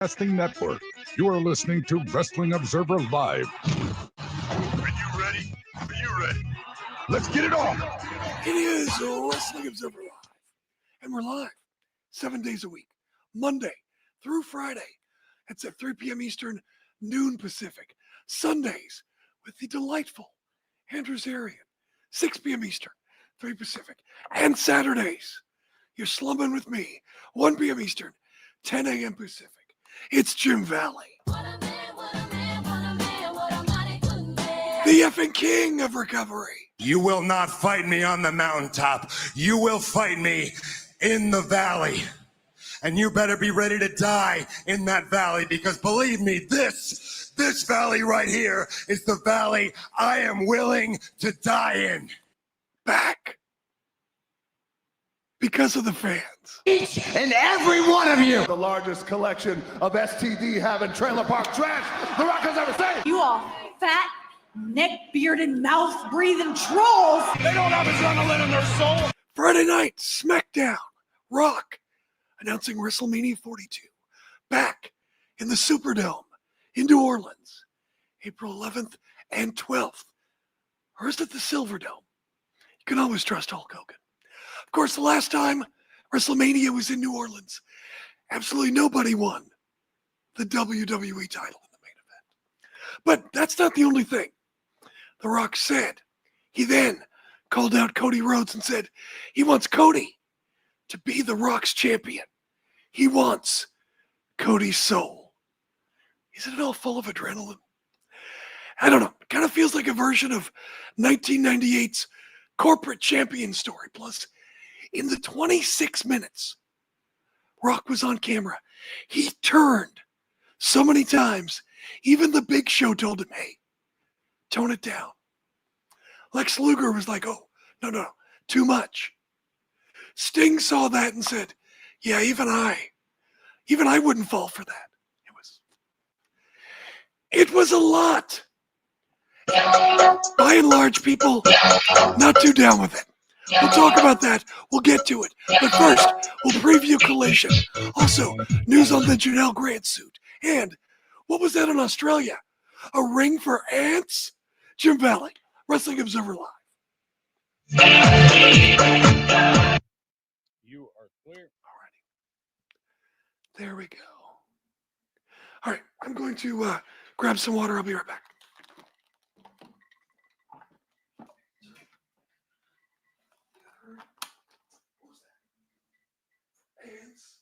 Broadcasting Network. You are listening to Wrestling Observer Live. Are you ready? Are you ready? Let's get it on. It is Wrestling Observer Live. And we're live 7 days a week, Monday through Friday. It's at 3 p.m. Eastern, noon Pacific. Sundays with the delightful Andrew Zarian, 6 p.m. Eastern, 3 Pacific. And Saturdays, you're slumming with me, 1 p.m. Eastern, 10 a.m. Pacific. It's Jim Valley. The effing king of recovery. You will not fight me on the mountaintop. You will fight me in the valley. And you better be ready to die in that valley, because believe me, this valley right here is the valley I am willing to die in. Back. Because of the fans. Each and every one of you. The largest collection of STD having trailer park trash the Rock has ever seen. You all fat, neck-bearded, mouth-breathing trolls. They don't have adrenaline in their soul. Friday night, Smackdown. Rock announcing WrestleMania 42. Back in the Superdome in New Orleans. April 11th and 12th. Or is it the Silverdome? You can always trust Hulk Hogan. Of course, the last time WrestleMania was in New Orleans, absolutely nobody won the WWE title in the main event. But that's not the only thing. The Rock said, he then called out Cody Rhodes and said he wants Cody to be the Rock's champion. He wants Cody's soul. Isn't it all full of adrenaline? I don't know. It kind of feels like a version of 1998's corporate champion story. Plus, in the 26 minutes Rock was on camera, he turned so many times, even the Big Show told him, hey, tone it down. Lex Luger was like, oh, no, too much. Sting saw that and said, yeah, even I wouldn't fall for that. It was a lot. By and large, people not too down with it. We'll talk about that. We'll get to it. But first, we'll preview Collision. Also, news on the Janelle Grant suit. And what was that in Australia? A ring for ants? Jim Valley, Wrestling Observer Live. You are clear. Alrighty. There we go. All right, I'm going to grab some water. I'll be right back. Ants.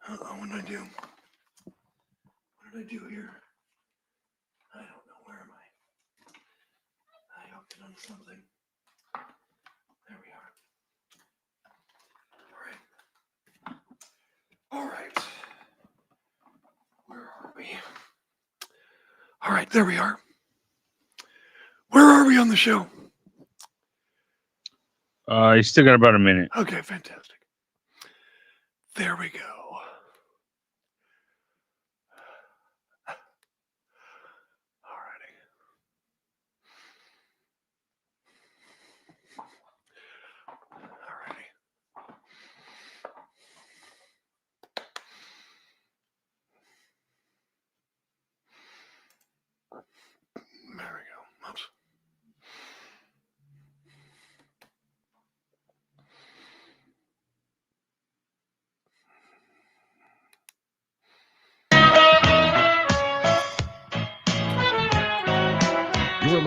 What did I do? What did I do here? I don't know. Where am I? I hooked it on something. There we are. All right. Where are we? All right, there we are. Where are we on the show? You still got about a minute. Okay, fantastic. There we go. Alrighty. There we go. Oops.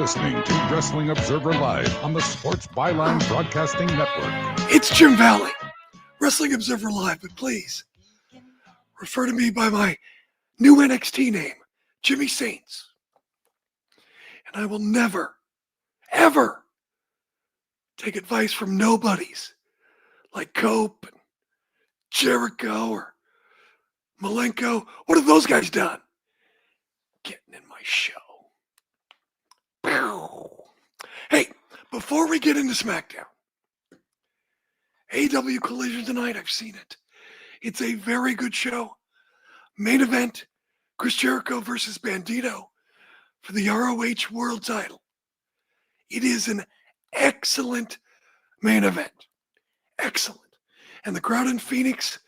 listening to Wrestling Observer Live on the Sports Byline Broadcasting Network. It's Jim Valley, Wrestling Observer Live, but please refer to me by my new NXT name, Jimmy Saints. And I will never, ever take advice from nobodies like Cope and Jericho or Malenko. What have those guys done? Getting in my show. Hey, before we get into Smackdown, AEW Collision tonight, I've seen it. It's a very good show. Main event, Chris Jericho versus Bandito for the ROH World title. It is an excellent main event. Excellent. And the crowd in Phoenix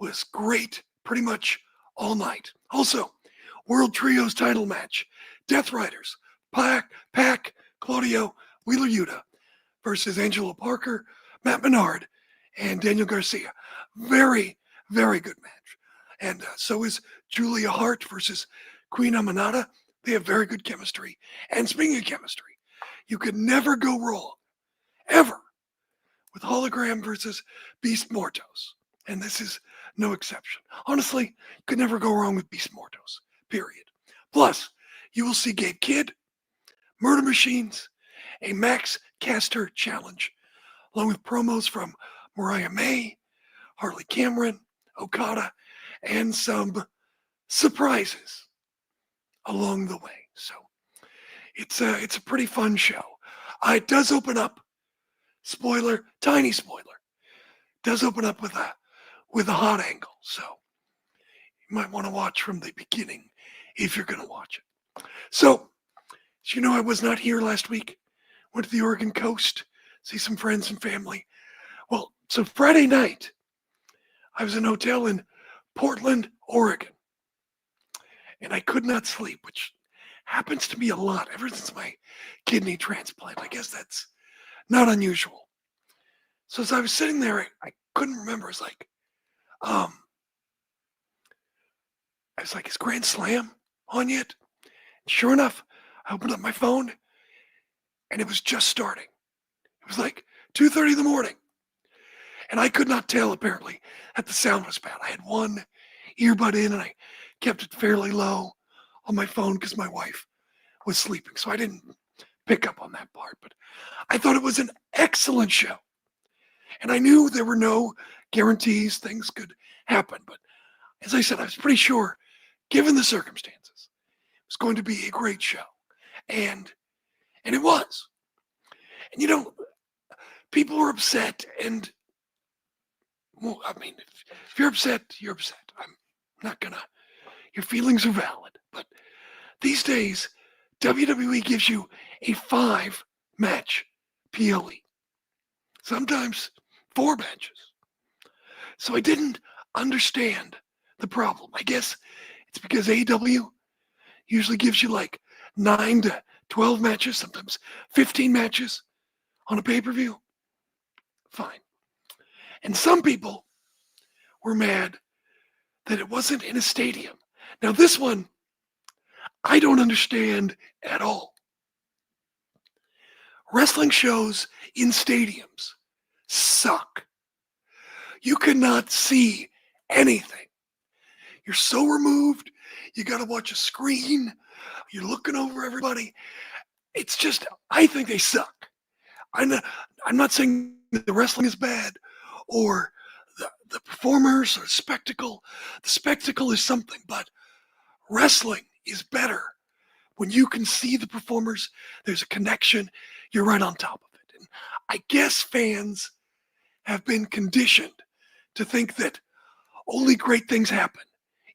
was great pretty much all night. Also, World Trios title match. Death Riders, Pac, Claudio, Wheeler Yuta versus Angelo Parker, Matt Menard, and Daniel Garcia. Very, very good match. And so is Julia Hart versus Queen Amanada. They have very good chemistry. And speaking of chemistry, you could never go wrong, ever, with Hologram versus Beast Mortos. And this is no exception. Honestly, could never go wrong with Beast Mortos, period. Plus, you will see Gabe Kidd, Murder Machines, a Max Caster challenge, along with promos from Mariah May, Harley Cameron, Okada, and some surprises along the way. So it's a pretty fun show. It does open up, spoiler, tiny spoiler, does open up with a hot angle. So you might want to watch from the beginning if you're going to watch it. So, as you know, I was not here last week. Went to the Oregon coast, see some friends and family. Well, so Friday night, I was in a hotel in Portland, Oregon. And I could not sleep, which happens to me a lot ever since my kidney transplant. I guess that's not unusual. So as I was sitting there, I couldn't remember. It's like, I was like, is Grand Slam on yet? And sure enough, I opened up my phone and it was just starting. It was like 2:30 in the morning. And I could not tell, apparently, that the sound was bad. I had one earbud in and I kept it fairly low on my phone because my wife was sleeping. So I didn't pick up on that part. But I thought it was an excellent show. And I knew there were no guarantees things could happen. But as I said, I was pretty sure, given the circumstances, it was going to be a great show. And it was. And you know, people were upset. And, well, I mean, if you're upset, you're upset. I'm not gonna, your feelings are valid. But these days, WWE gives you a 5-match PLE. Sometimes 4 matches. So I didn't understand the problem. I guess it's because AEW usually gives you like 9 to 12 matches, sometimes 15 matches on a pay-per-view. Fine. And some people were mad that it wasn't in a stadium. Now this one, I don't understand at all. Wrestling shows in stadiums suck. You cannot see anything. You're so removed. You got to watch a screen. You're looking over everybody. It's just, I think they suck. I'm not saying that the wrestling is bad or the performers or spectacle. The spectacle is something, but wrestling is better when you can see the performers. There's a connection. You're right on top of it. And I guess fans have been conditioned to think that only great things happen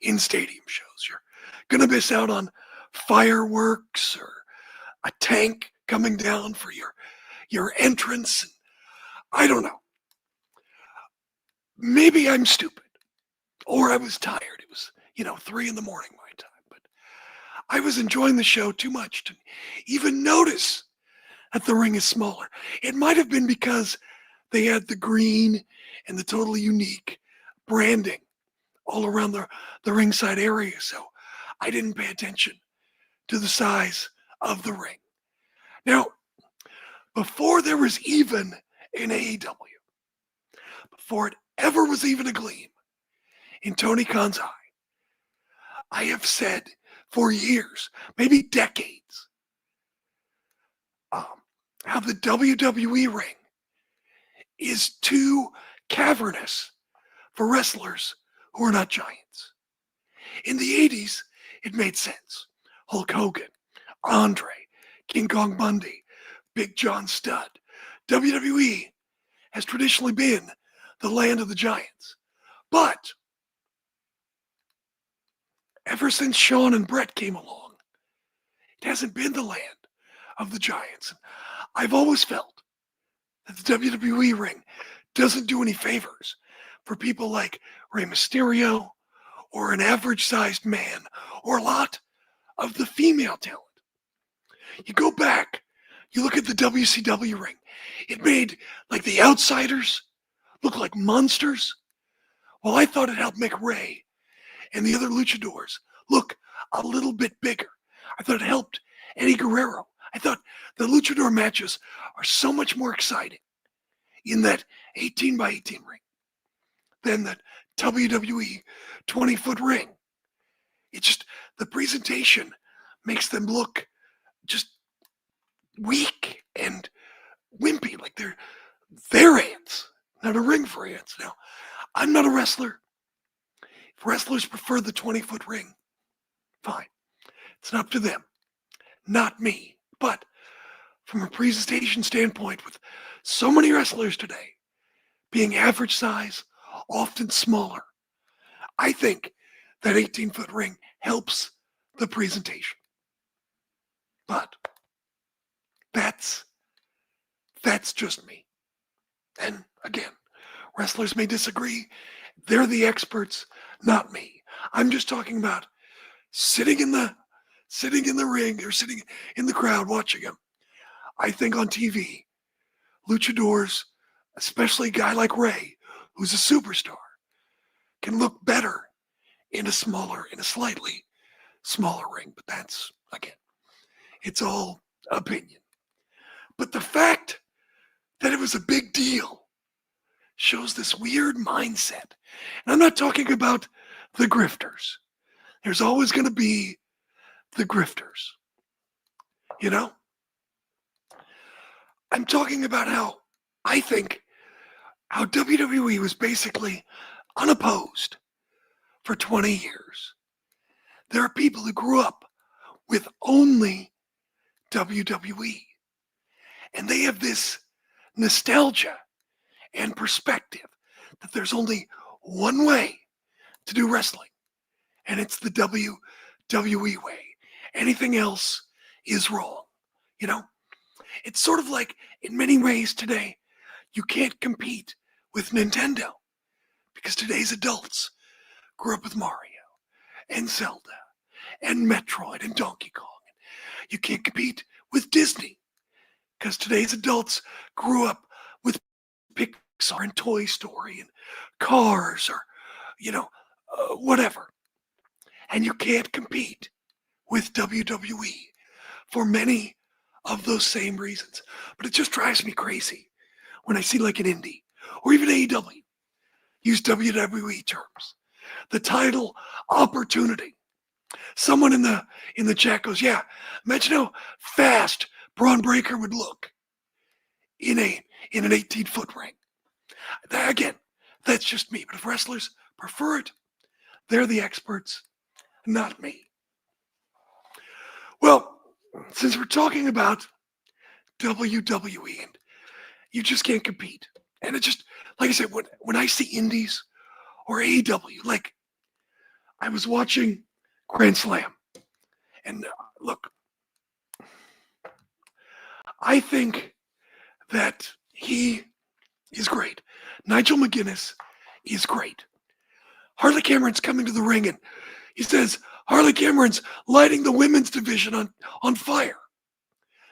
in stadium shows. You're going to miss out on fireworks or a tank coming down for your entrance. I don't know. Maybe I'm stupid or I was tired. It was, 3 a.m. my time, but I was enjoying the show too much to even notice that the ring is smaller. It might have been because they had the green and the totally unique branding all around the ringside area. So I didn't pay attention to the size of the ring. Now, before there was even an AEW, before it ever was even a gleam in Tony Khan's eye, I have said for years, maybe decades, how the WWE ring is too cavernous for wrestlers who are not giants. In the 80s, it made sense. Hulk Hogan, Andre, King Kong Bundy, Big John Studd. WWE has traditionally been the land of the giants. But ever since Shawn and Brett came along, it hasn't been the land of the giants. I've always felt that the WWE ring doesn't do any favors for people like Rey Mysterio or an average-sized man or a lot of the female talent. You go back, you look at the WCW ring, it made like the outsiders look like monsters. Well, I thought it helped make Rey and the other luchadors look a little bit bigger. I thought it helped Eddie Guerrero. I thought the luchador matches are so much more exciting in that 18 by 18 ring than the WWE 20-foot ring. It's just the presentation makes them look just weak and wimpy, like they're ants, not a ring for ants. Now, I'm not a wrestler. If wrestlers prefer the 20-foot ring, fine. It's up to them, not me. But from a presentation standpoint, with so many wrestlers today being average size, often smaller, I think that 18-foot ring helps the presentation. But that's just me. And again, wrestlers may disagree. They're the experts, not me. I'm just talking about sitting in the ring or sitting in the crowd watching them. I think on TV, luchadors, especially a guy like Rey, who's a superstar, can look better in a slightly smaller ring. But that's, again, it's all opinion. But the fact that it was a big deal shows this weird mindset. And I'm not talking about the grifters. There's always going to be the grifters. You know? I'm talking about how I think how WWE was basically unopposed for 20 years. There are people who grew up with only WWE. And they have this nostalgia and perspective that there's only one way to do wrestling, and it's the WWE way. Anything else is wrong. You know, it's sort of like in many ways today, you can't compete with Nintendo because today's adults grew up with Mario and Zelda and Metroid and Donkey Kong. You can't compete with Disney because today's adults grew up with Pixar and Toy Story and Cars or, whatever. And you can't compete with WWE for many of those same reasons. But it just drives me crazy when I see like an indie or even AEW use WWE terms. The title opportunity. Someone in the chat goes, yeah, imagine how fast Braun Breaker would look in an 18-foot ring. Again, that's just me. But if wrestlers prefer it, they're the experts, not me. Well, since we're talking about WWE and you just can't compete. And it just, like I said, when I see indies or AEW, like I was watching Grand Slam. And look, I think that he is great. Nigel McGuinness is great. Harley Cameron's coming to the ring and he says, Harley Cameron's lighting the women's division on fire.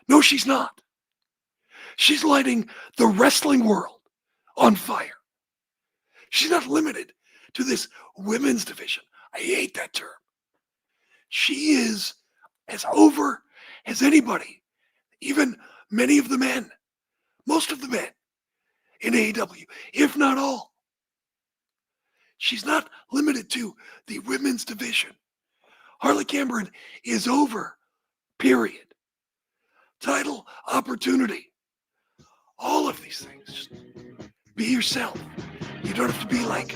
No, she's not. She's lighting the wrestling world on fire. She's not limited to this women's division. I hate that term. She is as over as anybody even many of the men, most of the men in AEW, if not all. She's not limited to the women's division. Harley Cameron is over, period. Title, opportunity, all of these things. Just be yourself. You don't have to be like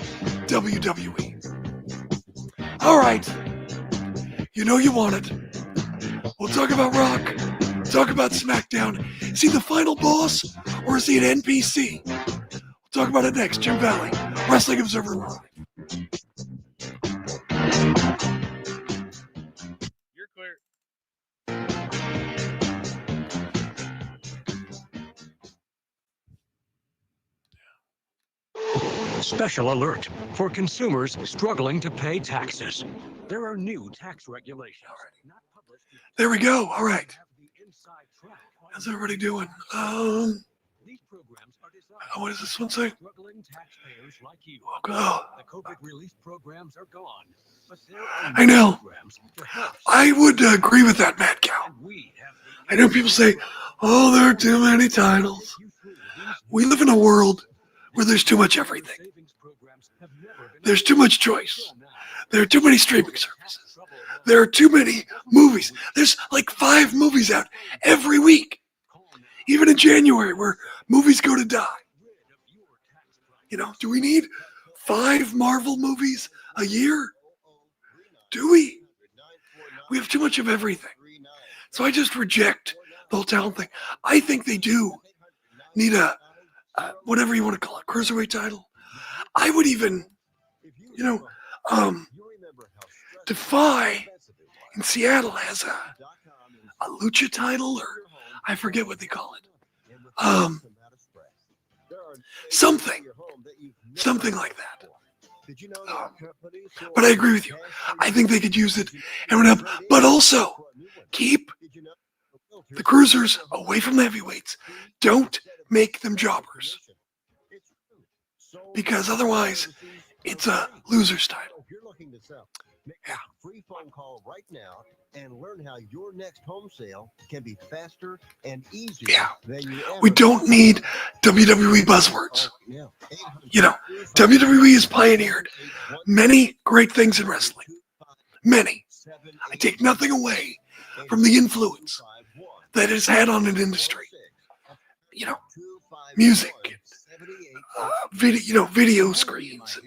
WWE. All right. You know you want it. We'll talk about Rock, talk about SmackDown. Is he the final boss or is he an NPC? We'll talk about it next. Jim Valley, Wrestling Observer Live. You're clear. Special alert for consumers struggling to pay taxes. There are new tax regulations. Not published. There we go. All right. Have the inside track on How's everybody doing? these programs are designed What does this one say? for struggling taxpayers like you. Oh, The COVID relief programs are gone, but there are I know. programs to help. I would agree with that, Mad Cow. And we have the I know people say, oh, there are too many titles. We live in a world where there's too much everything. There's too much choice. There are too many streaming services. There are too many movies. There's like 5 movies out every week. Even in January, where movies go to die. You know, do we need 5 Marvel movies a year? Do we? We have too much of everything. So I just reject the whole talent thing. I think they do need a, whatever you want to call it, cruiserweight title. I would even, Defy in Seattle has a lucha title, or I forget what they call it. Something like that. But I agree with you. I think they could use it and run up, but also keep the cruisers away from the heavyweights. Don't make them jobbers, because otherwise it's a loser's title. Yeah. Free phone call right now and learn how your next home sale can be faster and easier. Yeah. Than you ever We don't need WWE buzzwords. You know, WWE has pioneered many great things in wrestling. Many. I take nothing away from the influence that it has had on an industry. You know, music, video screens,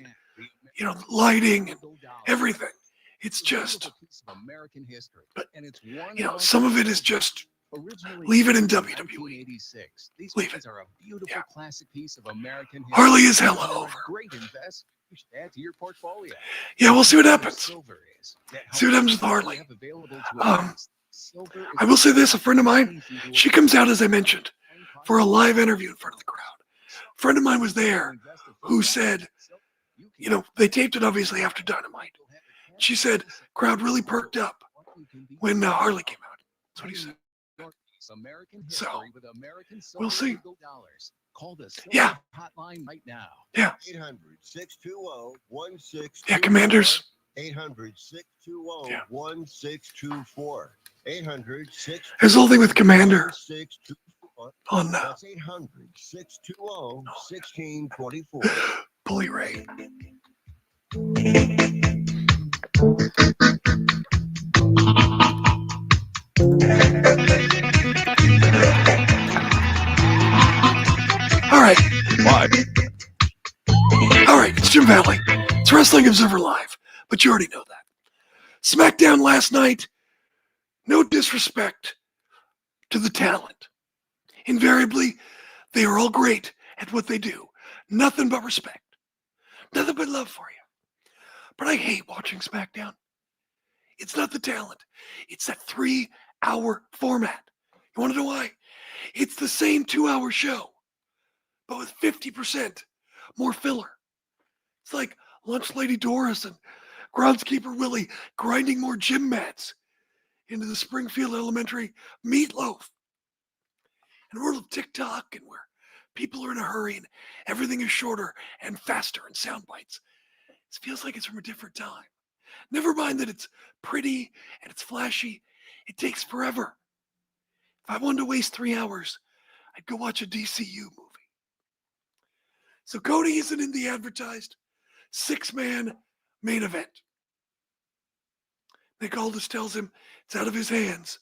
and, lighting and everything. It's just, but, some of it is just, leave it in WWE. Leave it. Yeah. Harley is hella over. Yeah, we'll see what happens. See what happens with Harley. I will say this, a friend of mine, she comes out, as I mentioned, for a live interview in front of the crowd. A friend of mine was there who said, they taped it obviously after Dynamite. She said, crowd really perked up when Harley came out. That's what he said. So, we'll see. Yeah. Yeah. 800-620-1624. Yeah, Commanders. 800-620-1624. 800-620-1624. There's the whole thing with Commander on That's 800-620-1624. Bully Ray. All right. Live. All right, it's Jim Valley. It's Wrestling Observer Live, but you already know that. SmackDown last night, no disrespect to the talent. Invariably, they are all great at what they do. Nothing but respect. Nothing but love for you. But I hate watching SmackDown. It's not the talent. It's that 3-hour format. You want to know why? It's the same 2-hour show, but with 50% more filler. It's like Lunch Lady Doris and Groundskeeper Willie grinding more gym mats into the Springfield Elementary meatloaf. In a world of TikTok and where people are in a hurry and everything is shorter and faster and sound bites, it feels like it's from a different time. Never mind that it's pretty and it's flashy. It takes forever. If I wanted to waste 3 hours, I'd go watch a DCU movie. So Cody isn't in the advertised 6-man main event. Nick Aldis tells him it's out of his hands.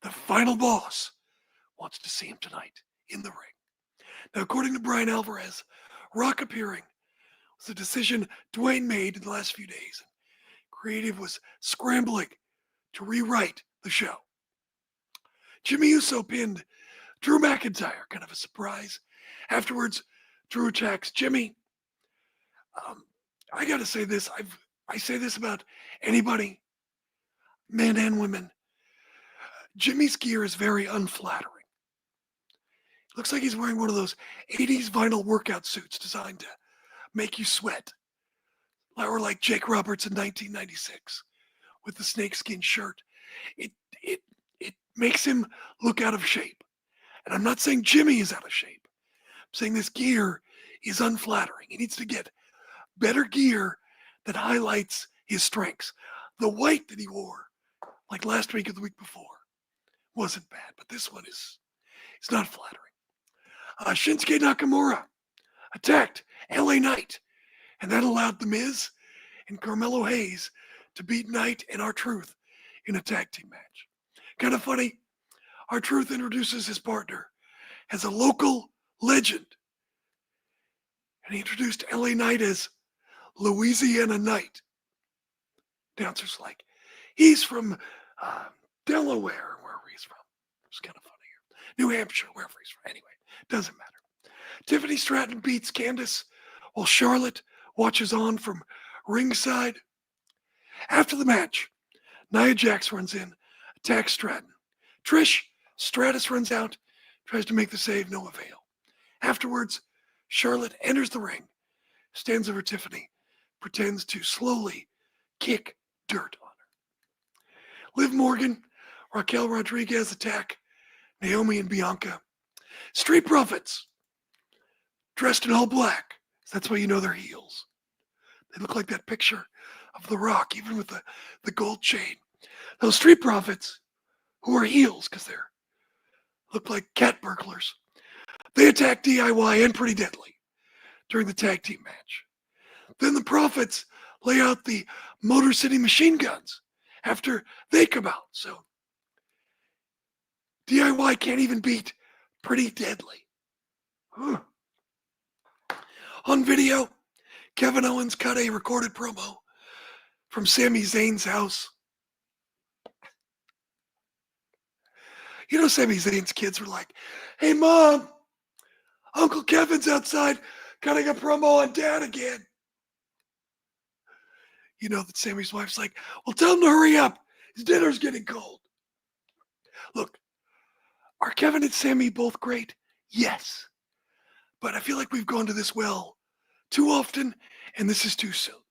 The final boss wants to see him tonight in the ring. Now, according to Brian Alvarez, Rock appearing was a decision Dwayne made in the last few days. Creative was scrambling to rewrite the show. Jimmy Uso pinned Drew McIntyre, kind of a surprise. Afterwards, Drew attacks Jimmy. I got to say this. I say this about anybody, men and women. Jimmy's gear is very unflattering. Looks like he's wearing one of those 80s vinyl workout suits designed to make you sweat. Or like Jake Roberts in 1996 with the snakeskin shirt. It makes him look out of shape. And I'm not saying Jimmy is out of shape. I'm saying this gear is unflattering. He needs to get better gear that highlights his strengths. The white that he wore, like last week or the week before, wasn't bad, but this one is not flattering. Shinsuke Nakamura attacked LA Knight, and that allowed The Miz and Carmelo Hayes to beat Knight and R-Truth in a tag team match. Kind of funny, R-Truth introduces his partner as a local legend, and he introduced LA Knight as Louisiana Knight. Announcers like, he's from Delaware, wherever he's from. It's kind of funny here. New Hampshire, wherever he's from. Anyway, doesn't matter. Tiffany Stratton beats Candice while Charlotte watches on from ringside. After the match, Nia Jax runs in, attacks Stratton. Trish Stratus runs out, tries to make the save, no avail. Afterwards, Charlotte enters the ring, stands over Tiffany, pretends to slowly kick dirt on her. Liv Morgan, Raquel Rodriguez attack Naomi and Bianca. Street Profits, dressed in all black. That's why you know they're heels. They look like that picture of The Rock, even with the gold chain. Those Street Profits, who are heels because they look like cat burglars, they attack DIY and Pretty Deadly during the tag team match. Then the Profits lay out the Motor City Machine Guns after they come out. So DIY can't even beat Pretty Deadly. On video, Kevin Owens cut a recorded promo from Sami Zayn's house. You know, Sami Zayn's kids were like, "Hey, Mom, Uncle Kevin's outside cutting a promo on Dad again." You know that Sami's wife's like, "Well, tell him to hurry up. His dinner's getting cold." Look, are Kevin and Sami both great? Yes. But I feel like we've gone to this well too often, and this is too soon.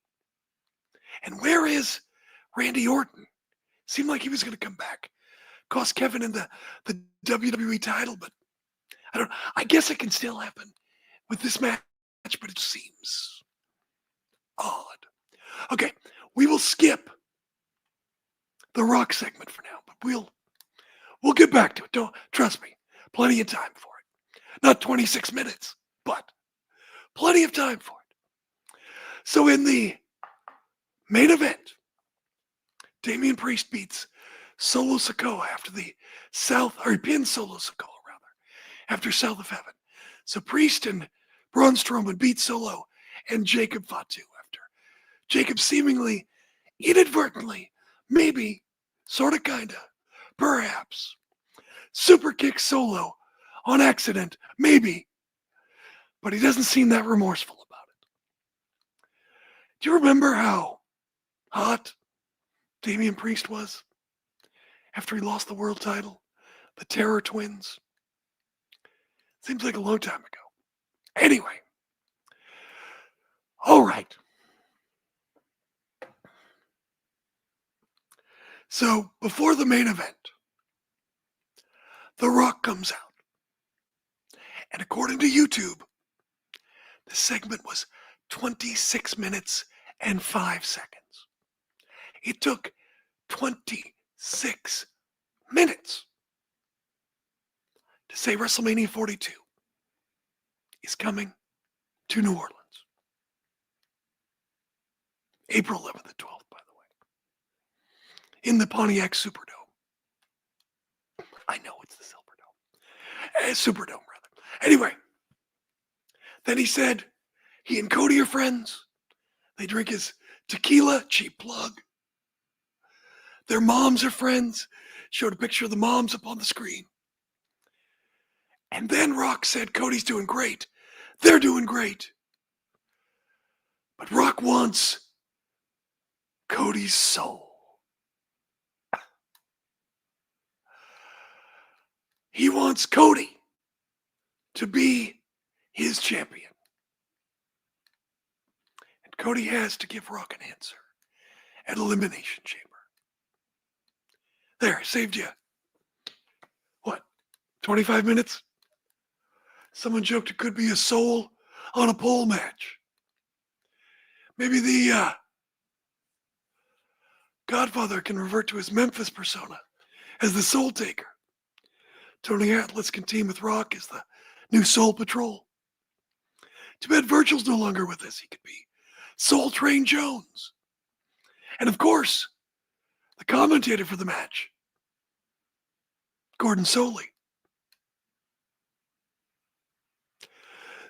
And where is Randy Orton? Seemed like he was going to come back, cost Kevin in the WWE title, but I guess it can still happen with this match, but it seems odd. Okay, we will skip the Rock segment for now, but we'll get back to it. Don't trust me. Plenty of time for it. Not 26 minutes, but plenty of time for it. So in the main event, Damian Priest beats Solo Sikoa after the he pins Solo Sikoa after South of Heaven. So Priest and Braun Strowman beat Solo, and Jacob fought too after Jacob seemingly, inadvertently, maybe, sorta, kinda, perhaps, super kick Solo on accident, maybe, but he doesn't seem that remorseful about it. Do you remember how hot Damian Priest was after he lost the world title? The Terror Twins? Seems like a long time ago. Anyway. All right. So before the main event, The Rock comes out. And according to YouTube, the segment was 26 minutes and 5 seconds. It took 26 minutes. to say WrestleMania 42 is coming to New Orleans. April 11th and 12th, by the way. In the Pontiac Superdome. I know it's the Silverdome. Superdome, rather. Anyway, then he said he and Cody are friends. They drink his tequila, cheap plug. Their moms are friends. Showed a picture of the moms up on the screen. And then Rock said Cody's doing great. They're doing great. But Rock wants Cody's soul. He wants Cody to be his champion. And Cody has to give Rock an answer at Elimination Chamber. There, saved you. What, 25 minutes? Someone joked it could be a soul on a pole match. Maybe the Godfather can revert to his Memphis persona as the Soul Taker. Tony Atlas can team with Rock as the new Soul Patrol. Too bad Virgil's no longer with us. He could be Soul Train Jones. And of course, the commentator for the match, Gordon Soley.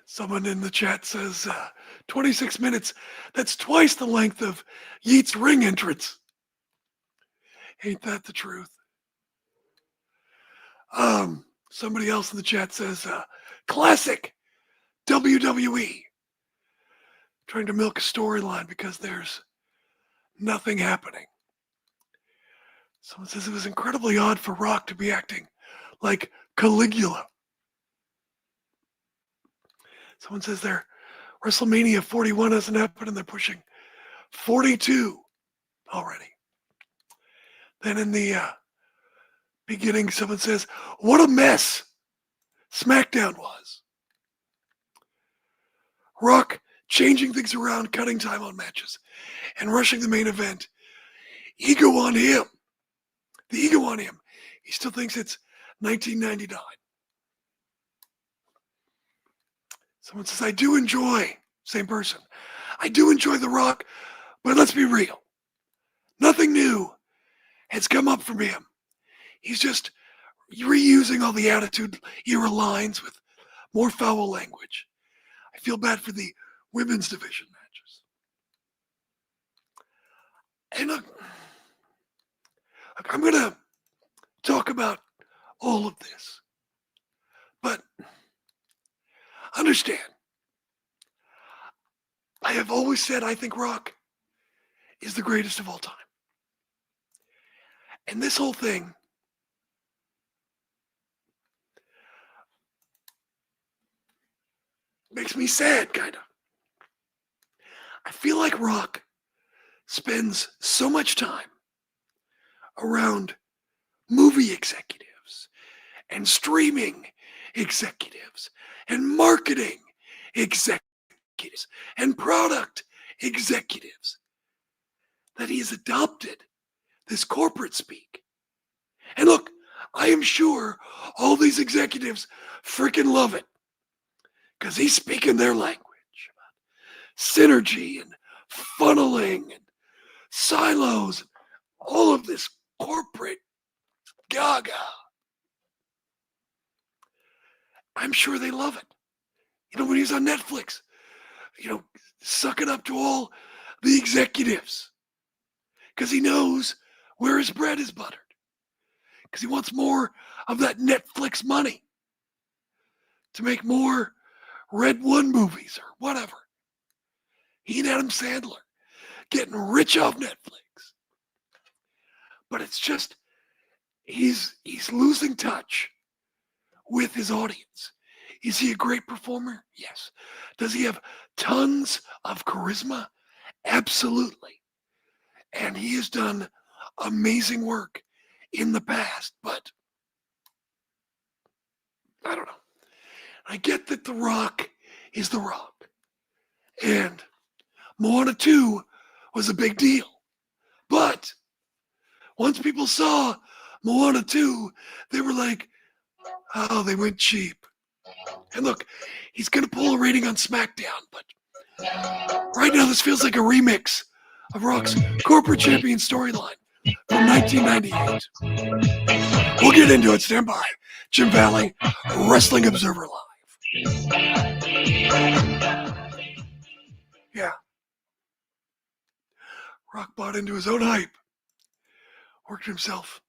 Someone in the chat says 26 minutes. That's twice the length of Yeet's ring entrance. Ain't that the truth? Somebody else in the chat says classic WWE. Trying to milk a storyline because there's nothing happening. Someone says it was incredibly odd for Rock to be acting like Caligula. Someone says their WrestleMania 41 hasn't happened and they're pushing 42 already. Then in the beginning, someone says, what a mess Smackdown was. Rock changing things around, cutting time on matches, and rushing the main event. Ego on him. The ego on him. He still thinks it's 1999. Someone says, I do enjoy, same person, I do enjoy The Rock, but let's be real. Nothing new has come up from him. He's just reusing all the Attitude Era lines with more foul language. I feel bad for the women's division matches. And look, I'm going to talk about all of this. But understand, I have always said I think Rock is the greatest of all time. And this whole thing makes me sad, kind of. I feel like Rock spends so much time around movie executives and streaming executives and marketing executives and product executives that he has adopted this corporate speak. And look, I am sure all these executives freaking love it because he's speaking their language about synergy and funneling and silos, and all of this corporate gaga. I'm sure they love it. You know, when he's on Netflix, you know, sucking up to all the executives because he knows where his bread is buttered, because he wants more of that Netflix money to make more Red One movies or whatever. He and Adam Sandler getting rich off Netflix. But it's just, he's losing touch with his audience. Is he a great performer? Yes. Does he have tons of charisma? Absolutely. And he has done amazing work in the past, but I don't know. I get that The Rock is The Rock. And Moana 2 was a big deal. But once people saw Moana 2, they were like, Oh, they went cheap. And look, he's going to pull a rating on Smackdown, but right now this feels like a remix of Rock's corporate champion storyline from 1998. We'll get into it. Stand by. Jim Valley, Wrestling Observer Live. Yeah. Rock bought into his own hype, worked himself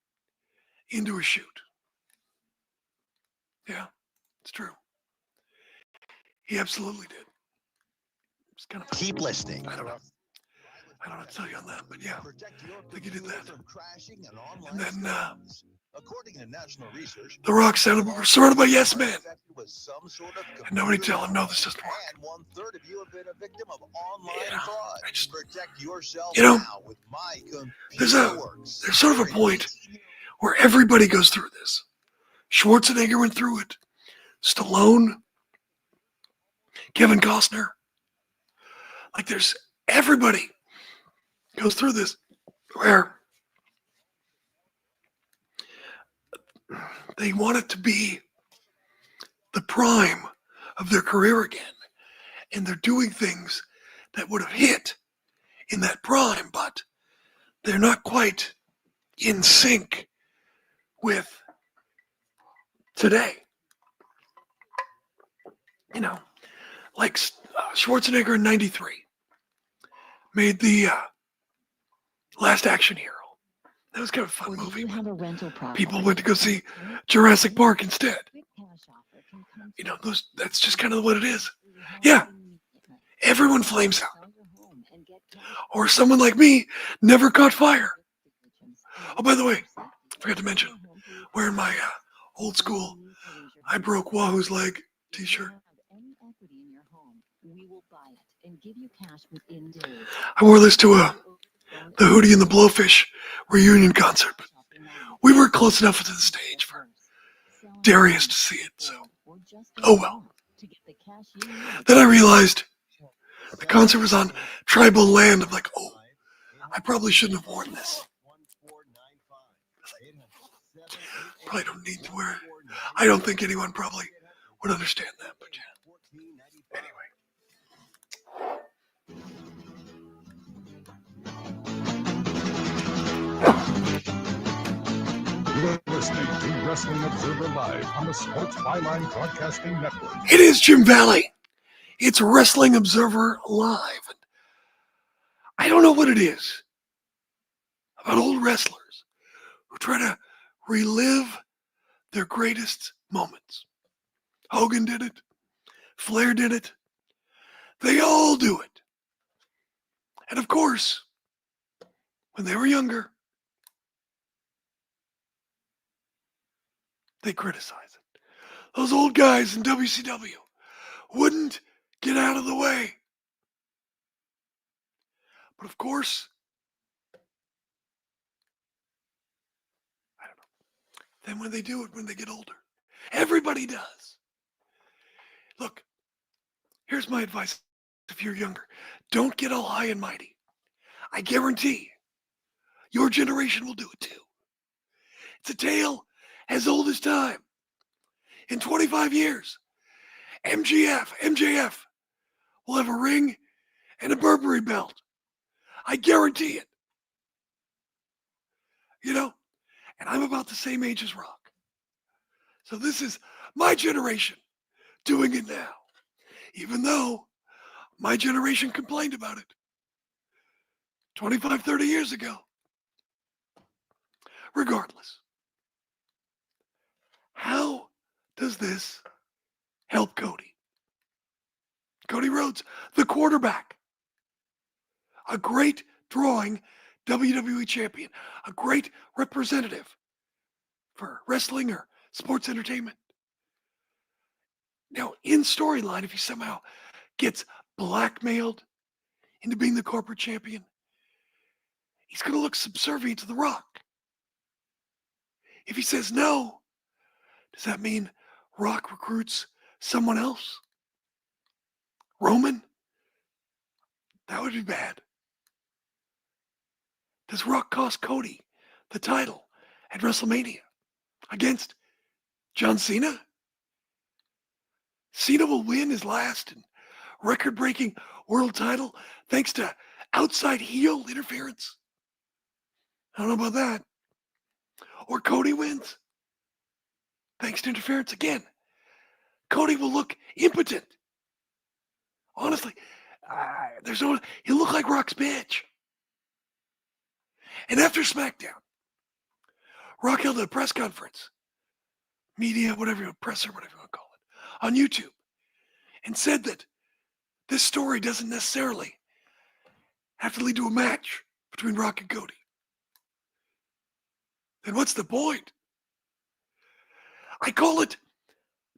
into a shoot. Yeah, it's true. He absolutely did. It's kind of Keep listening. I don't know what to tell you on that, but yeah, I think he did that. And then The Rock said we're surrounded by yes men. And nobody tell him, no, this doesn't work. There's sort of a point where everybody goes through this. Schwarzenegger went through it. Stallone, Kevin Costner. Like there's everybody goes through this where they want it to be the prime of their career again. And they're doing things that would have hit in that prime, but they're not quite in sync with today. You know, like Schwarzenegger in 93 made the Last Action Hero. That was kind of a fun movie. People went to go see Jurassic Park instead. You know, that's just kind of what it is. Yeah, everyone flames out. Or someone like me never caught fire. Oh, by the way, I forgot to mention, wearing my old school I broke Wahoo's leg t-shirt. I wore this to the Hootie and the Blowfish reunion concert. But we were close enough to the stage for Darius to see it, so oh well. Then I realized the concert was on tribal land. I'm like, oh, I probably shouldn't have worn this. Probably don't need to wear it. I don't think anyone probably would understand that, but yeah. You're listening to Wrestling Observer Live on the Sports Byline Broadcasting Network. It is Jim Valley. It's Wrestling Observer Live. I don't know what it is about old wrestlers who try to relive their greatest moments. Hogan did it. Flair did it. They all do it. And of course, when they were younger, they criticize it. Those old guys in WCW wouldn't get out of the way. But of course, I don't know. Then when they do it, when they get older, everybody does. Look, here's my advice if you're younger. Don't get all high and mighty. I guarantee your generation will do it too. It's a tale as old as time. In 25 years, MJF will have a ring and a Burberry belt. I guarantee it. You know, and I'm about the same age as Rock. So this is my generation doing it now. Even though my generation complained about it 25, 30 years ago. Regardless, how does this help Cody? Cody Rhodes, the quarterback, a great drawing WWE champion, a great representative for wrestling or sports entertainment. Now, in storyline, if he somehow gets blackmailed into being the corporate champion, he's going to look subservient to The Rock. If he says no, does that mean Rock recruits someone else? Roman? That would be bad. Does Rock cost Cody the title at WrestleMania against John Cena? Cena will win his last and record-breaking world title thanks to outside heel interference? I don't know about that. Or Cody wins thanks to interference again. Cody will look impotent. Honestly, he'll look like Rock's bitch. And after SmackDown, Rock held a press conference, media, whatever, presser, whatever you want to call it, on YouTube, and said that this story doesn't necessarily have to lead to a match between Rock and Cody. Then what's the point? I call it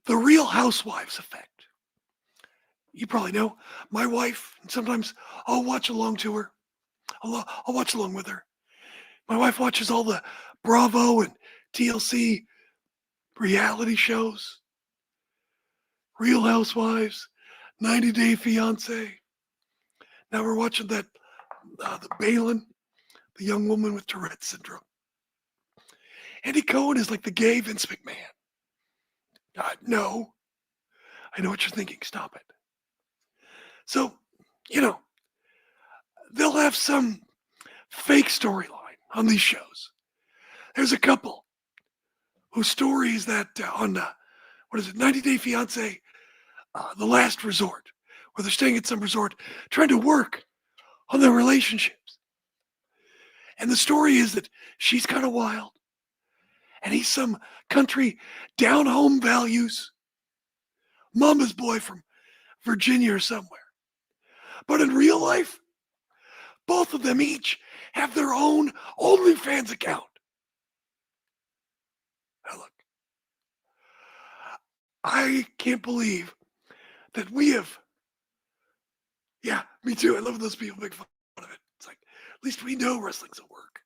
the Real Housewives effect. You probably know my wife, and sometimes I'll watch along to her. I'll watch along with her. My wife watches all the Bravo and TLC reality shows. Real Housewives, 90 Day Fiance. Now we're watching that, the Balin, the young woman with Tourette's syndrome. Andy Cohen is like the gay Vince McMahon. No. I know what you're thinking. Stop it. So, they'll have some fake storyline on these shows. There's a couple whose story is that on, 90 Day Fiance, The Last Resort, where they're staying at some resort trying to work on their relationships. And the story is that she's kind of wild, and he's some country down-home values mama's boy from Virginia or somewhere. But in real life, both of them each have their own OnlyFans account. Now look, I can't believe that we have, yeah, me too. I love those people make fun of it. It's like, at least we know wrestling's at work.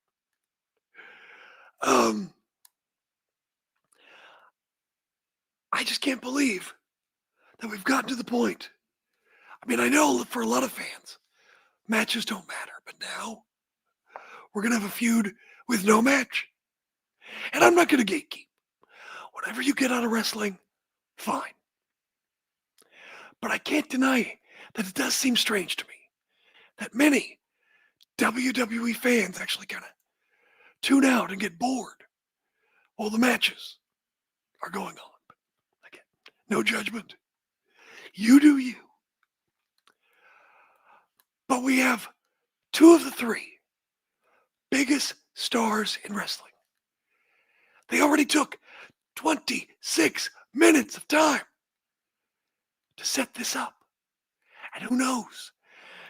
I just can't believe that we've gotten to the point. I mean, I know for a lot of fans, matches don't matter, but now we're going to have a feud with no match. And I'm not going to gatekeep. Whatever you get out of wrestling, fine. But I can't deny that it does seem strange to me that many WWE fans actually kind of tune out and get bored while the matches are going on. But again, no judgment. You do you. But we have two of the three biggest stars in wrestling. They already took 26 minutes of time to set this up. And who knows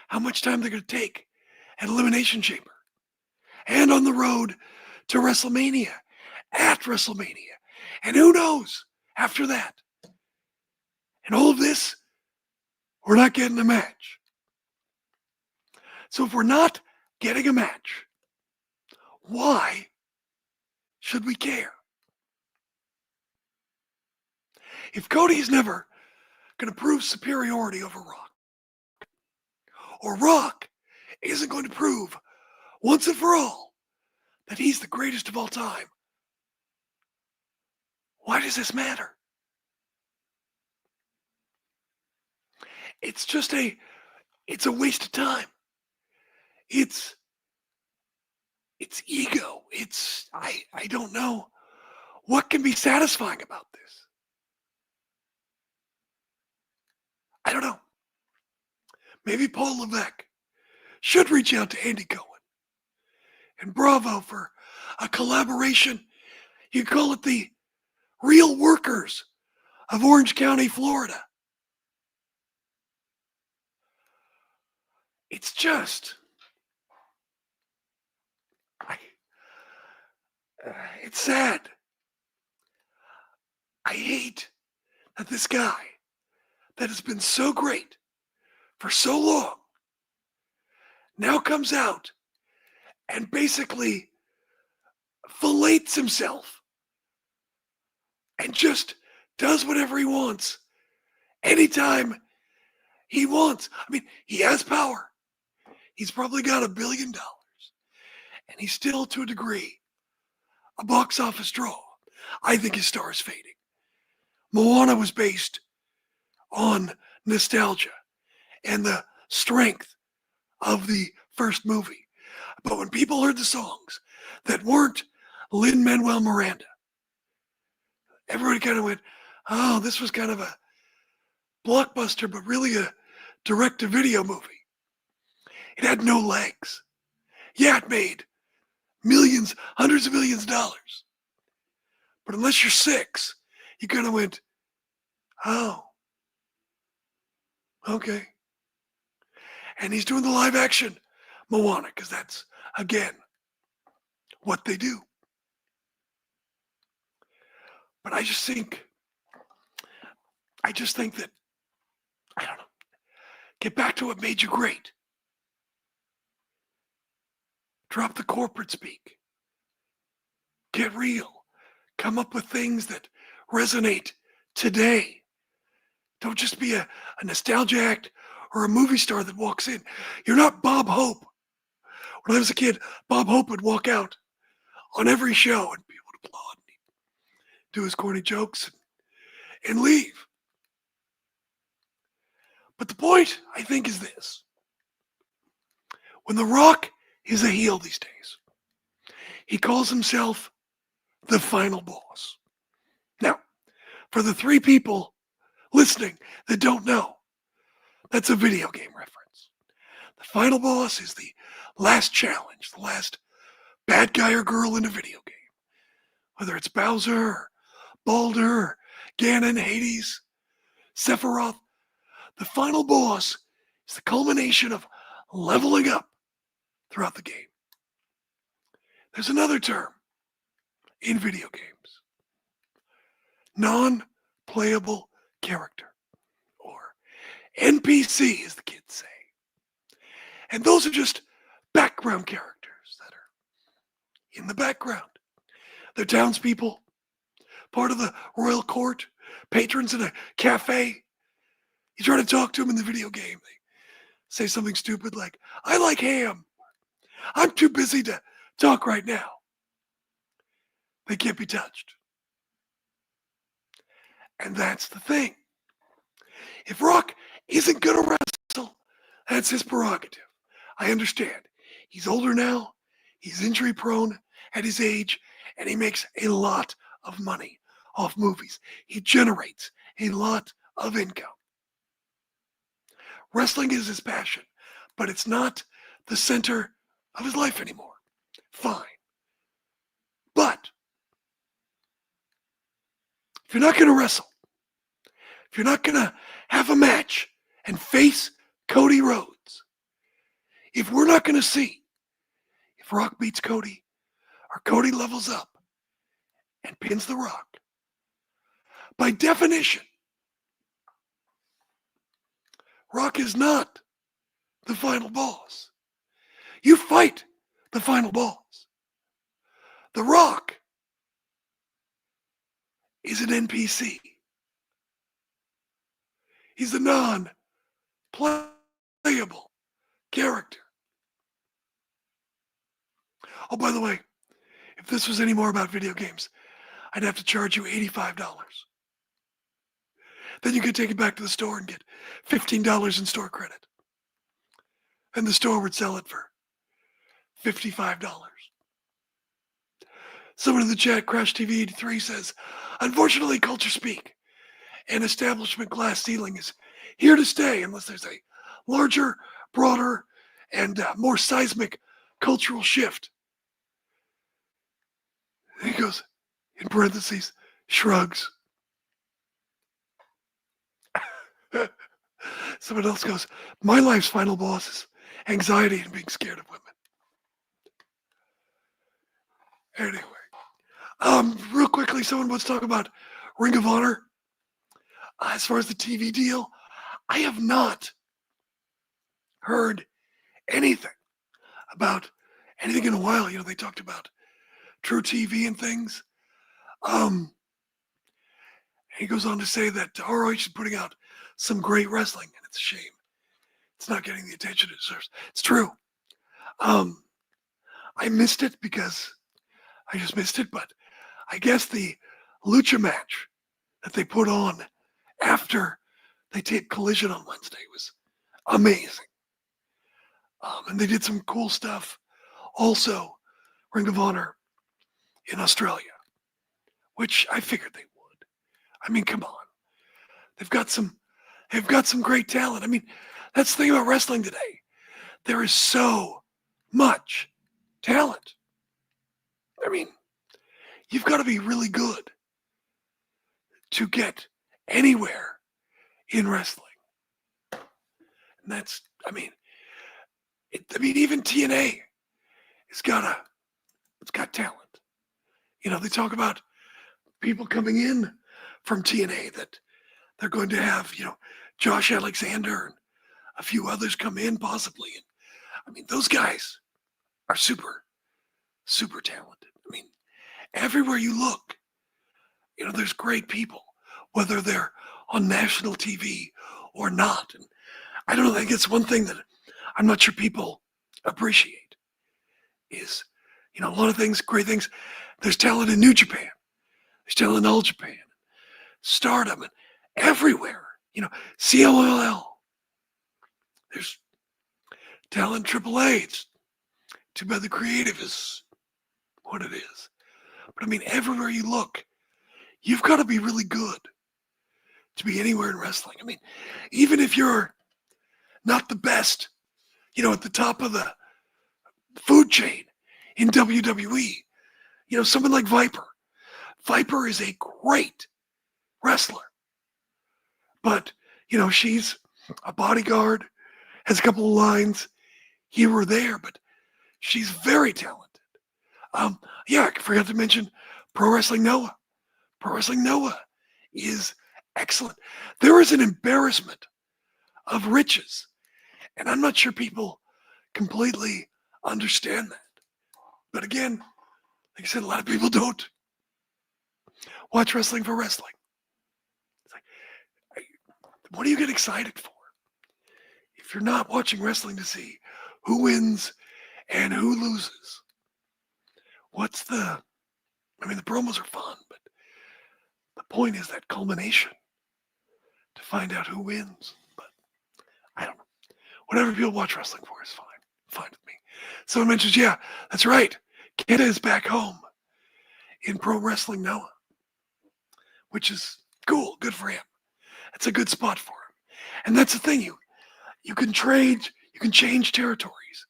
how much time they're going to take at Elimination Chamber and on the road to WrestleMania, at WrestleMania. And who knows after that. And all of this, we're not getting a match. So if we're not getting a match, why should we care? If Cody's never going to prove superiority over Rock, or Rock isn't going to prove once and for all that he's the greatest of all time, why does this matter? It's just it's a waste of time. It's ego. I don't know what can be satisfying about this. I don't know. Maybe Paul Levesque should reach out to Andy Cohen and Bravo for a collaboration. You call it the Real Workers of Orange County, Florida. It's just, it's sad. I hate that this guy that has been so great for so long now comes out and basically fillets himself and just does whatever he wants anytime he wants. I mean, he has power. He's probably got $1 billion, and he's still, to a degree, a box office draw. I think his star is fading. Moana was based on nostalgia and the strength of the first movie. But when people heard the songs that weren't Lin-Manuel Miranda, everybody kind of went, oh, this was kind of a blockbuster, but really a direct-to-video movie. It had no legs. Yeah, it made millions, hundreds of millions of dollars. But unless you're 6, you kind of went, oh, okay. And he's doing the live action Moana, because that's, again, what they do. But I just think that, I don't know, get back to what made you great. Drop the corporate speak. Get real. Come up with things that resonate today. Don't just be a nostalgia act or a movie star that walks in. You're not Bob Hope. When I was a kid, Bob Hope would walk out on every show and people would applaud and he'd do his corny jokes and leave. But the point, I think, is this. When The Rock is a heel these days, he calls himself the final boss. Now, for the 3 people listening that don't know, that's a video game reference. The final boss is the last challenge, the last bad guy or girl in a video game. Whether it's Bowser or Baldur or Ganon, Hades, Sephiroth, the final boss is the culmination of leveling up throughout the game. There's another term in video games. Non-playable character, or NPC, as the kids say. And those are just background characters that are in the background. They're townspeople, part of the royal court, patrons in a cafe. You try to talk to them in the video game. They say something stupid like, I like ham. I'm too busy to talk right now. They can't be touched. And that's the thing. If Rock isn't going to wrestle, that's his prerogative. I understand. He's older now. He's injury prone at his age, and he makes a lot of money off movies. He generates a lot of income. Wrestling is his passion, but it's not the center of his life anymore. Fine. But if you're not going to wrestle, if you're not going to have a match and face Cody Rhodes, if we're not going to see if Rock beats Cody or Cody levels up and pins The Rock, by definition, Rock is not the final boss. You fight the final boss. The Rock is an NPC. He's a non-playable character. Oh, by the way, if this was any more about video games, I'd have to charge you $85. Then you could take it back to the store and get $15 in store credit. And the store would sell it for $55. Someone in the chat, Crash TV 83, says, unfortunately, culture speak, an establishment glass ceiling is here to stay unless there's a larger, broader, and more seismic cultural shift. And he goes, in parentheses, shrugs. Someone else goes, my life's final boss is anxiety and being scared of women. Anyway, real quickly, someone wants to talk about Ring of Honor. As far as the TV deal, I have not heard anything about anything in a while. You know, they talked about True TV and things. He goes on to say that ROH is putting out some great wrestling, and it's a shame it's not getting the attention it deserves. It's true. I missed it because I just missed it, but I guess the lucha match that they put on after they taped Collision on Wednesday was amazing. And they did some cool stuff. Also, Ring of Honor in Australia, which I figured they would. I mean, come on. They've got some great talent. I mean, that's the thing about wrestling today. There is so much talent. I mean, you've got to be really good to get anywhere in wrestling. And that's, I mean, even TNA it's got talent. You know, they talk about people coming in from TNA that they're going to have, you know, Josh Alexander and a few others come in possibly. And I mean, those guys are super, super talented. I mean, everywhere you look, you know, there's great people, whether they're on national TV or not. And I don't know, I think it's one thing that I'm not sure people appreciate is, you know, a lot of things, great things. There's talent in New Japan. There's talent in All Japan, Stardom, and everywhere. You know, CLLL. There's talent in AAA. It's too bad the creative is what it is. But I mean, everywhere you look, you've got to be really good to be anywhere in wrestling. I mean, even if you're not the best, you know, at the top of the food chain in WWE, you know, someone like Viper. Viper is a great wrestler. But, you know, she's a bodyguard, has a couple of lines here or there, but she's very talented. Yeah, I forgot to mention Pro Wrestling Noah. Pro Wrestling Noah is excellent. There is an embarrassment of riches, and I'm not sure people completely understand that. But again, like I said, a lot of people don't watch wrestling for wrestling. It's like, what do you get excited for? If you're not watching wrestling to see who wins and who loses, I mean, the promos are fun, but the point is that culmination to find out who wins. But I don't know. Whatever people watch wrestling for is fine. Fine with me. Someone mentions, yeah, that's right. Kenta is back home in Pro Wrestling Noah, which is cool. Good for him. That's a good spot for him. And that's the thing. You can trade, you can change territories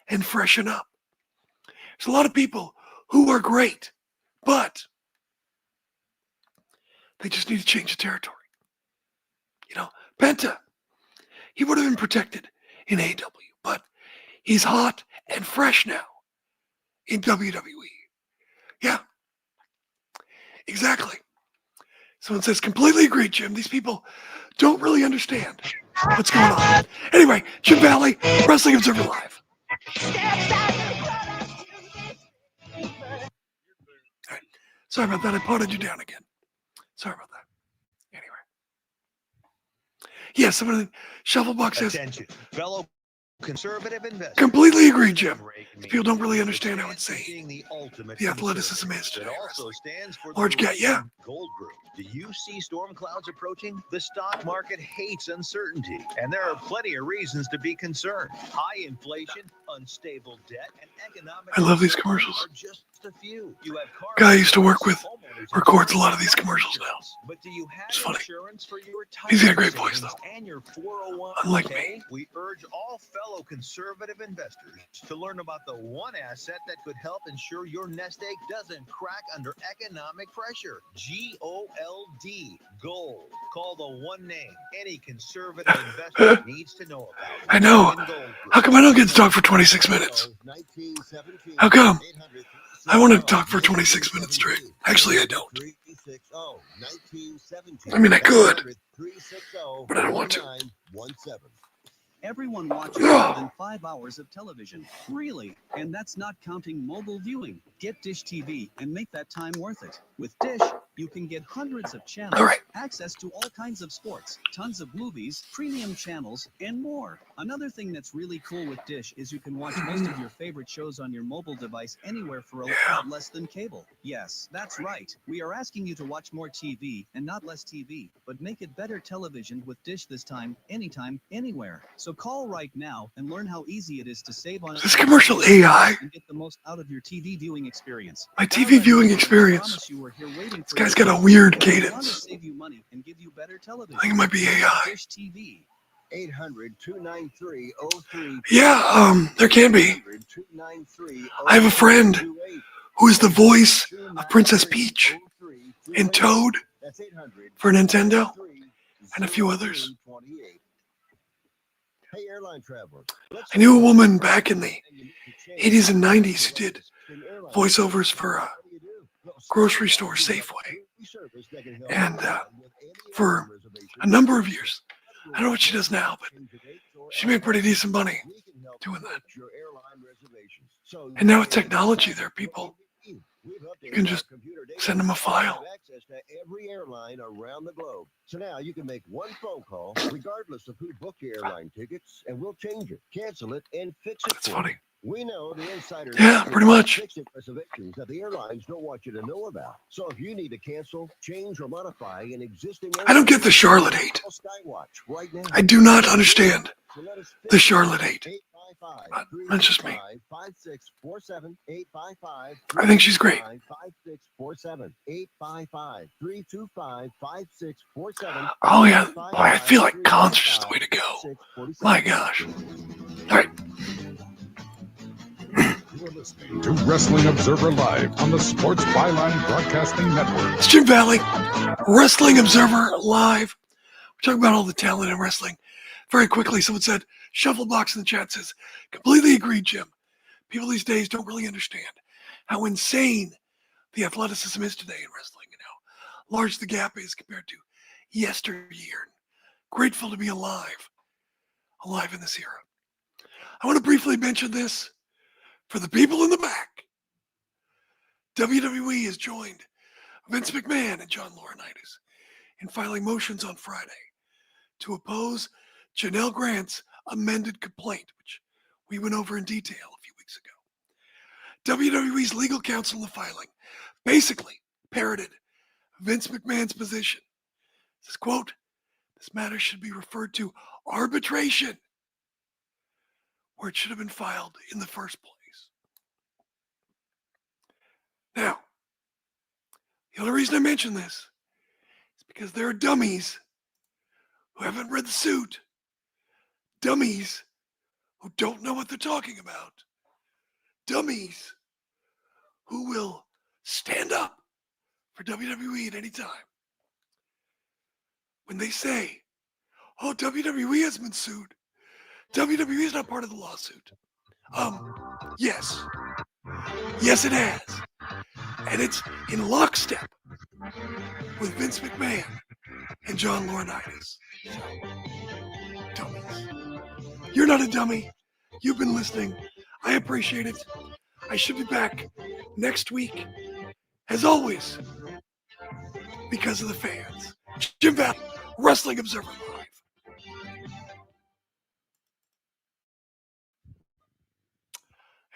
and freshen up. There's a lot of people who are great, but they just need to change the territory. You know, Penta, he would have been protected in AEW, but he's hot and fresh now in WWE. Yeah, exactly. Someone says, completely agree, Jim. These people don't really understand what's going on. Anyway, Jim Valley, Wrestling Observer Live. Right. Sorry about that. I potted you down again. Sorry about that. Anyway. Yeah, someone Shufflebox says, attention, fellow conservative investors. Completely agree, Jim. People don't really understand how insane the athleticism is today. Also stands for Large guy, yeah. Gold Group. Do you see storm clouds approaching? The stock market hates uncertainty, and there are plenty of reasons to be concerned. High inflation, unstable debt, and economic. I love these commercials. Are just a few. You have guy I used to work with records a lot of these commercials now. But do you have it's funny. Insurance for your He's got a great voice though. And your 401k? Unlike me. We urge all fellow conservative investors to learn about the one asset that could help ensure your nest egg doesn't crack under economic pressure. GOLD, gold. Call the one name any conservative investor needs to know about. I know. How come I don't get to talk for 26 minutes? How come? I want to talk for 26 minutes straight. Actually, I don't. I mean, I could, but I don't want to. Everyone watches more than 5 hours of television. Really? And that's not counting mobile viewing. Get Dish TV and make that time worth it. With Dish, You can get hundreds of channels, All right. access to all kinds of sports, tons of movies, premium channels, and more. Another thing that's really cool with Dish is you can watch most of your favorite shows on your mobile device anywhere for a lot less than cable. Yes, that's right. We are asking you to watch more TV and not less TV, but make it better television with Dish this time, anytime, anywhere. So call right now and learn how easy it is to save on Is this commercial AI? and get the most out of your TV viewing experience. My TV viewing experience. This guy's got a weird cadence. Save you money and give you better television. I think it might be AI. Dish TV. 800-293-03. Yeah, there can be. I have a friend who is the voice of Princess Peach and Toad for Nintendo and a few others. Hey, airline travelers. I knew a woman back in the 80s and 90s who did voiceovers for a grocery store, Safeway, and for a number of years. I don't know what she does now, but she made pretty decent money doing that. And now with technology, there are people, you can just send them a file. Access to every airline around the globe. So now you can make one phone call, regardless of who booked your airline tickets, and we'll change it, cancel it, and fix it. That's funny. We know the insiders. Yeah, pretty much. Reservations that the airlines don't want you to know about. So if you need to cancel, change, or modify an existing, I don't get the Charlotte hate. Right now. I do not understand the Charlotte hate. That's just me. I think she's great. Oh yeah, boy, I feel like concerts is the way to go. My gosh. All right. You're listening to Wrestling Observer Live on the Sports Byline Broadcasting Network. It's Jim Valley, Wrestling Observer Live. We're talking about all the talent in wrestling. Very quickly, someone said, Shufflebox in the chat says, completely agreed, Jim. People these days don't really understand how insane the athleticism is today in wrestling and how large the gap is compared to yesteryear. Grateful to be alive in this era. I want to briefly mention this for the people in the back. WWE has joined Vince McMahon and John Laurinaitis in filing motions on Friday to oppose Janelle Grant's amended complaint, which we went over in detail a few weeks ago. WWE's legal counsel in the filing basically parroted Vince McMahon's position. It says, quote, this matter should be referred to arbitration, where it should have been filed in the first place. Now, the only reason I mention this is because there are dummies who haven't read the suit, dummies who don't know what they're talking about, dummies who will stand up for WWE at any time. When they say, oh, WWE has been sued, WWE is not part of the lawsuit. Yes. Yes, it has. And it's in lockstep with Vince McMahon and John Laurinaitis. So, dummies. You're not a dummy. You've been listening. I appreciate it. I should be back next week, as always, because of the fans. Jim Valley, Wrestling Observer Live.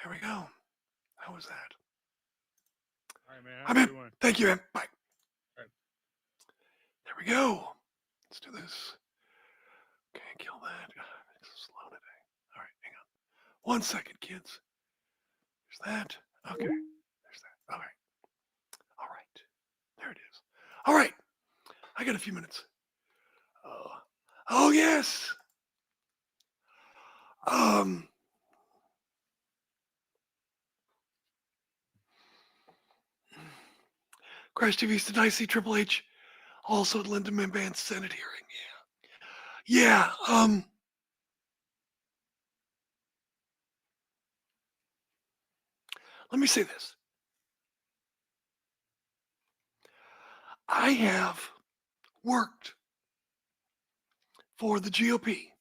Here we go. How was that? All right, man. I'm in. Thank you, man. Bye. Right. There we go. Let's do this. Okay, kill that. It's so slow today. All right, hang on. 1 second, kids. There's that. Okay. There's that. All right. All right. There it is. All right. I got a few minutes. Oh yes. Crash TV said, I see Triple H also at Lyndon McMahon's Senate hearing. Yeah. Let me say this. I have worked for the GOP,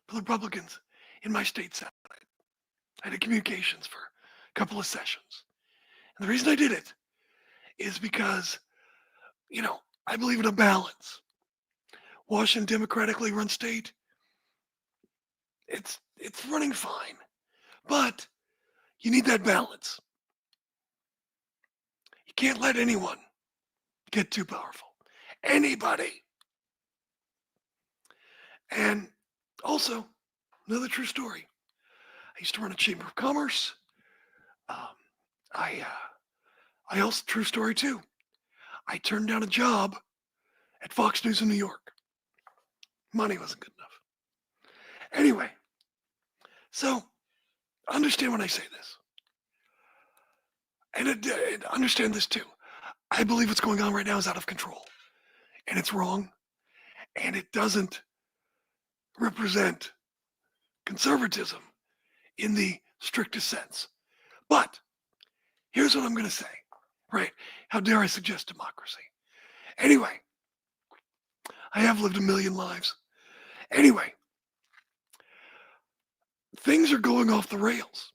for the Republicans in my state Senate. I did communications for a couple of sessions. And the reason I did it is because I believe in a balance. Washington democratically run state, it's running fine, but you need that balance. You can't let anyone get too powerful. Anybody. And also, another true story. I used to run a chamber of commerce. I also, true story too. I turned down a job at Fox News in New York. Money wasn't good enough. Anyway, so understand when I say this. And understand this too. I believe what's going on right now is out of control. And it's wrong. And it doesn't represent conservatism in the strictest sense. But here's what I'm going to say, right? How dare I suggest democracy? Anyway, I have lived a million lives. Anyway, things are going off the rails.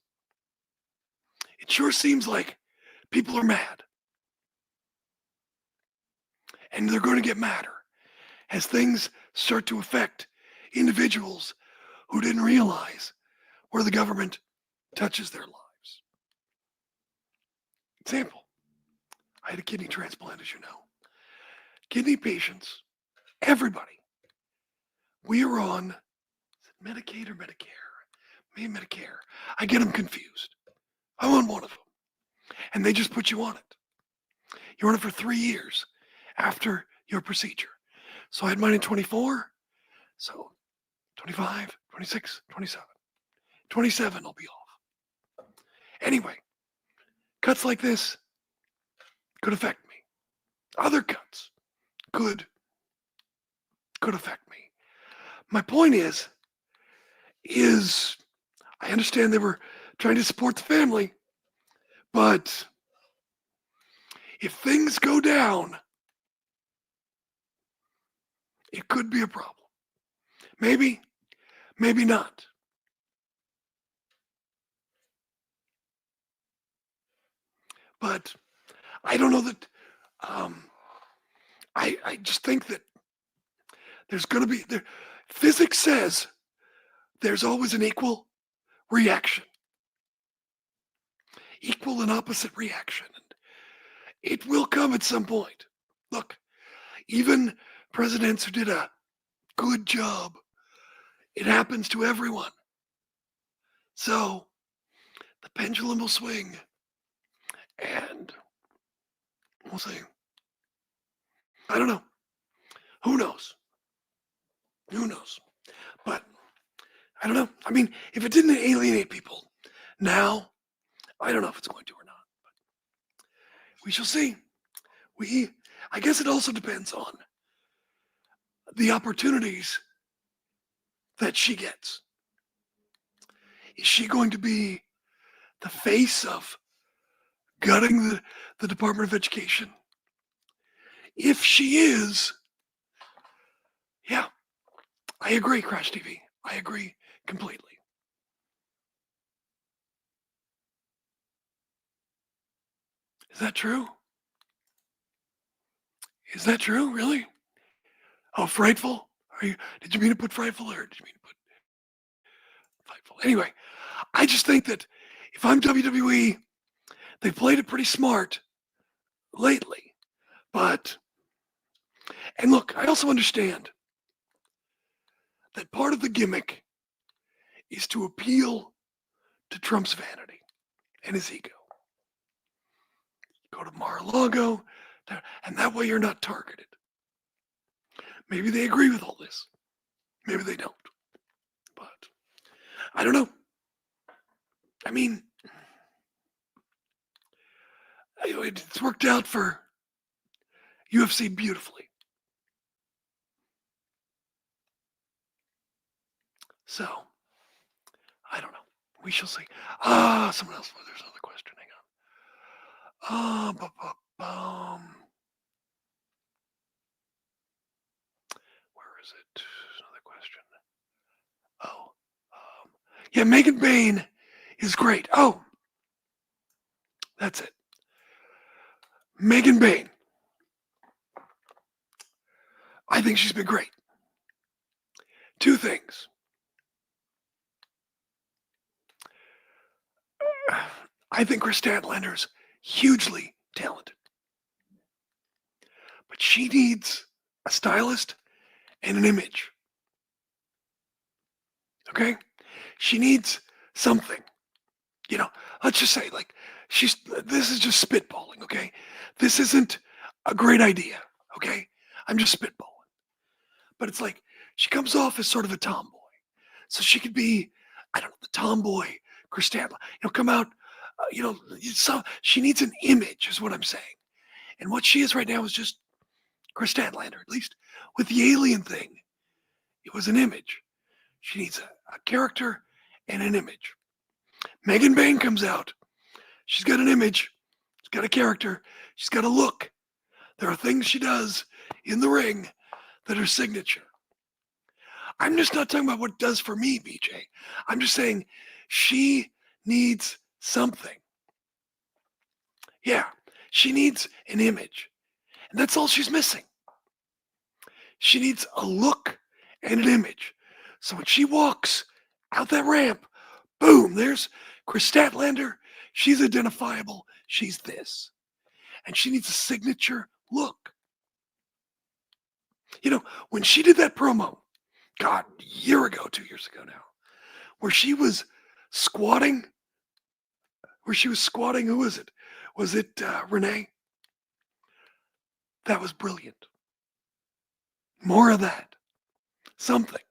It sure seems like people are mad. And they're going to get madder as things start to affect individuals who didn't realize where the government touches their lives. Example, I had a kidney transplant, as you know. Kidney patients, everybody, we are on Medicaid or Medicare? Maybe Medicare. I get them confused. I'm on one of them. And they just put you on it. You're on it for 3 years after your procedure. So I had mine in 24. So 25, 26, 27. 27 I'll be off. Anyway, cuts like this could affect me. Other cuts could affect me. My point is I understand they were trying to support the family, but if things go down, it could be a problem. Maybe, maybe not. But I don't know that, I just think that there's going to be, physics says there's always an equal reaction. Equal and opposite reaction. And it will come at some point. Look, even presidents who did a good job, it happens to everyone. So the pendulum will swing and we'll see. I don't know. Who knows? Who knows? But I don't know. I mean, if it didn't alienate people now, I don't know if it's going to or not. But we shall see. I guess it also depends on the opportunities that she gets. Is she going to be the face of gutting the Department of Education? If she is, yeah, I agree, Crash TV. I agree completely. Is that true? Is that true, really? Oh, frightful? Did you mean to put frightful or did you mean to put frightful? Anyway, I just think that if I'm WWE, they've played it pretty smart lately. But, and look, I also understand that part of the gimmick is to appeal to Trump's vanity and his ego. Go to Mar-a-Lago, and that way you're not targeted. Maybe they agree with all this. Maybe they don't. But I don't know. I mean, it's worked out for UFC beautifully. So, I don't know. We shall see. Someone else. There's another question. Hang on. Where is it? Another question. Yeah, Megan Bain is great. Oh, that's it. Megan Bain. I think she's been great. Two things. I think Chris Statlander's hugely talented. But she needs a stylist and an image. Okay? She needs something. You know, let's just say, like, this is just spitballing, okay? This isn't a great idea, okay? I'm just spitballing. But it's like, she comes off as sort of a tomboy. So she could be, I don't know, the tomboy Chris Statlander. Come out, she needs an image, is what I'm saying. And what she is right now is just Chris Statlander, at least with the alien thing. It was an image. She needs a character and an image. Megan Bain comes out. She's got an image. She's got a character. She's got a look. There are things she does in the ring that are signature. I'm just not talking about what it does for me, BJ. I'm just saying she needs something. Yeah, she needs an image. And that's all she's missing. She needs a look and an image. So when she walks out that ramp, boom, there's Chris Statlander. She's identifiable. She's this. And she needs a signature look. When she did that promo, God, a year ago, 2 years ago now, where she was squatting, who was it? Was it Renee? That was brilliant. More of that. Something.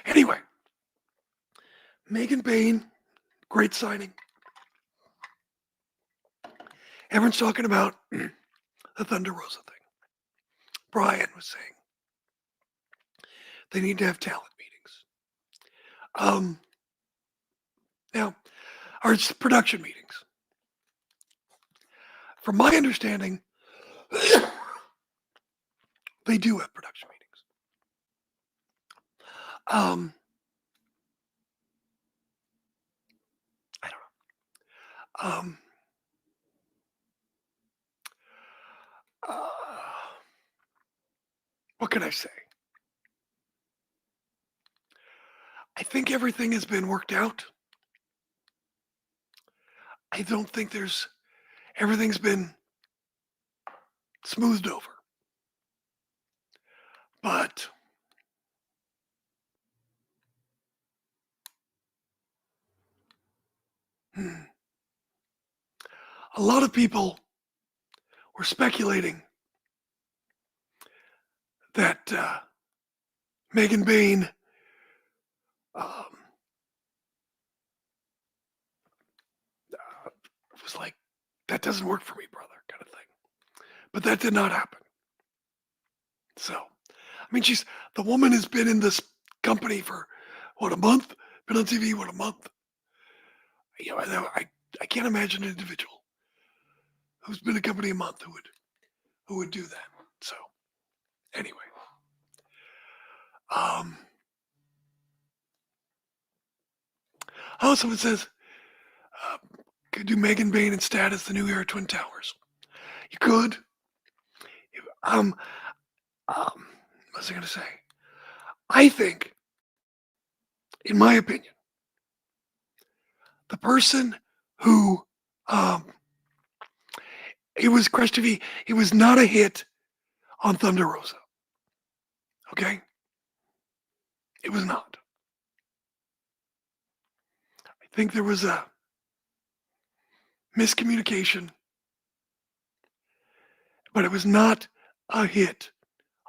Anyway, Megan Bain, great signing. Everyone's talking about the Thunder Rosa thing. Brian was saying they need to have talent meetings. Or it's production meetings. From my understanding, they do have production meetings. I don't know. What can I say? I think everything has been worked out. I don't think everything's been smoothed over. But a lot of people were speculating that Megan Bain was like, that doesn't work for me, brother, kind of thing. But that did not happen. So, the woman has been in this company for, a month? Been on TV, a month? I can't imagine an individual who's been in a company a month who would do that. So, anyway. Someone says, could do Megan Bain instead as the new era Twin Towers. You could. What was I going to say? I think, in my opinion, the person who, it was Crush TV, it was not a hit on Thunder Rosa. Okay? It was not. I think there was a miscommunication, but it was not a hit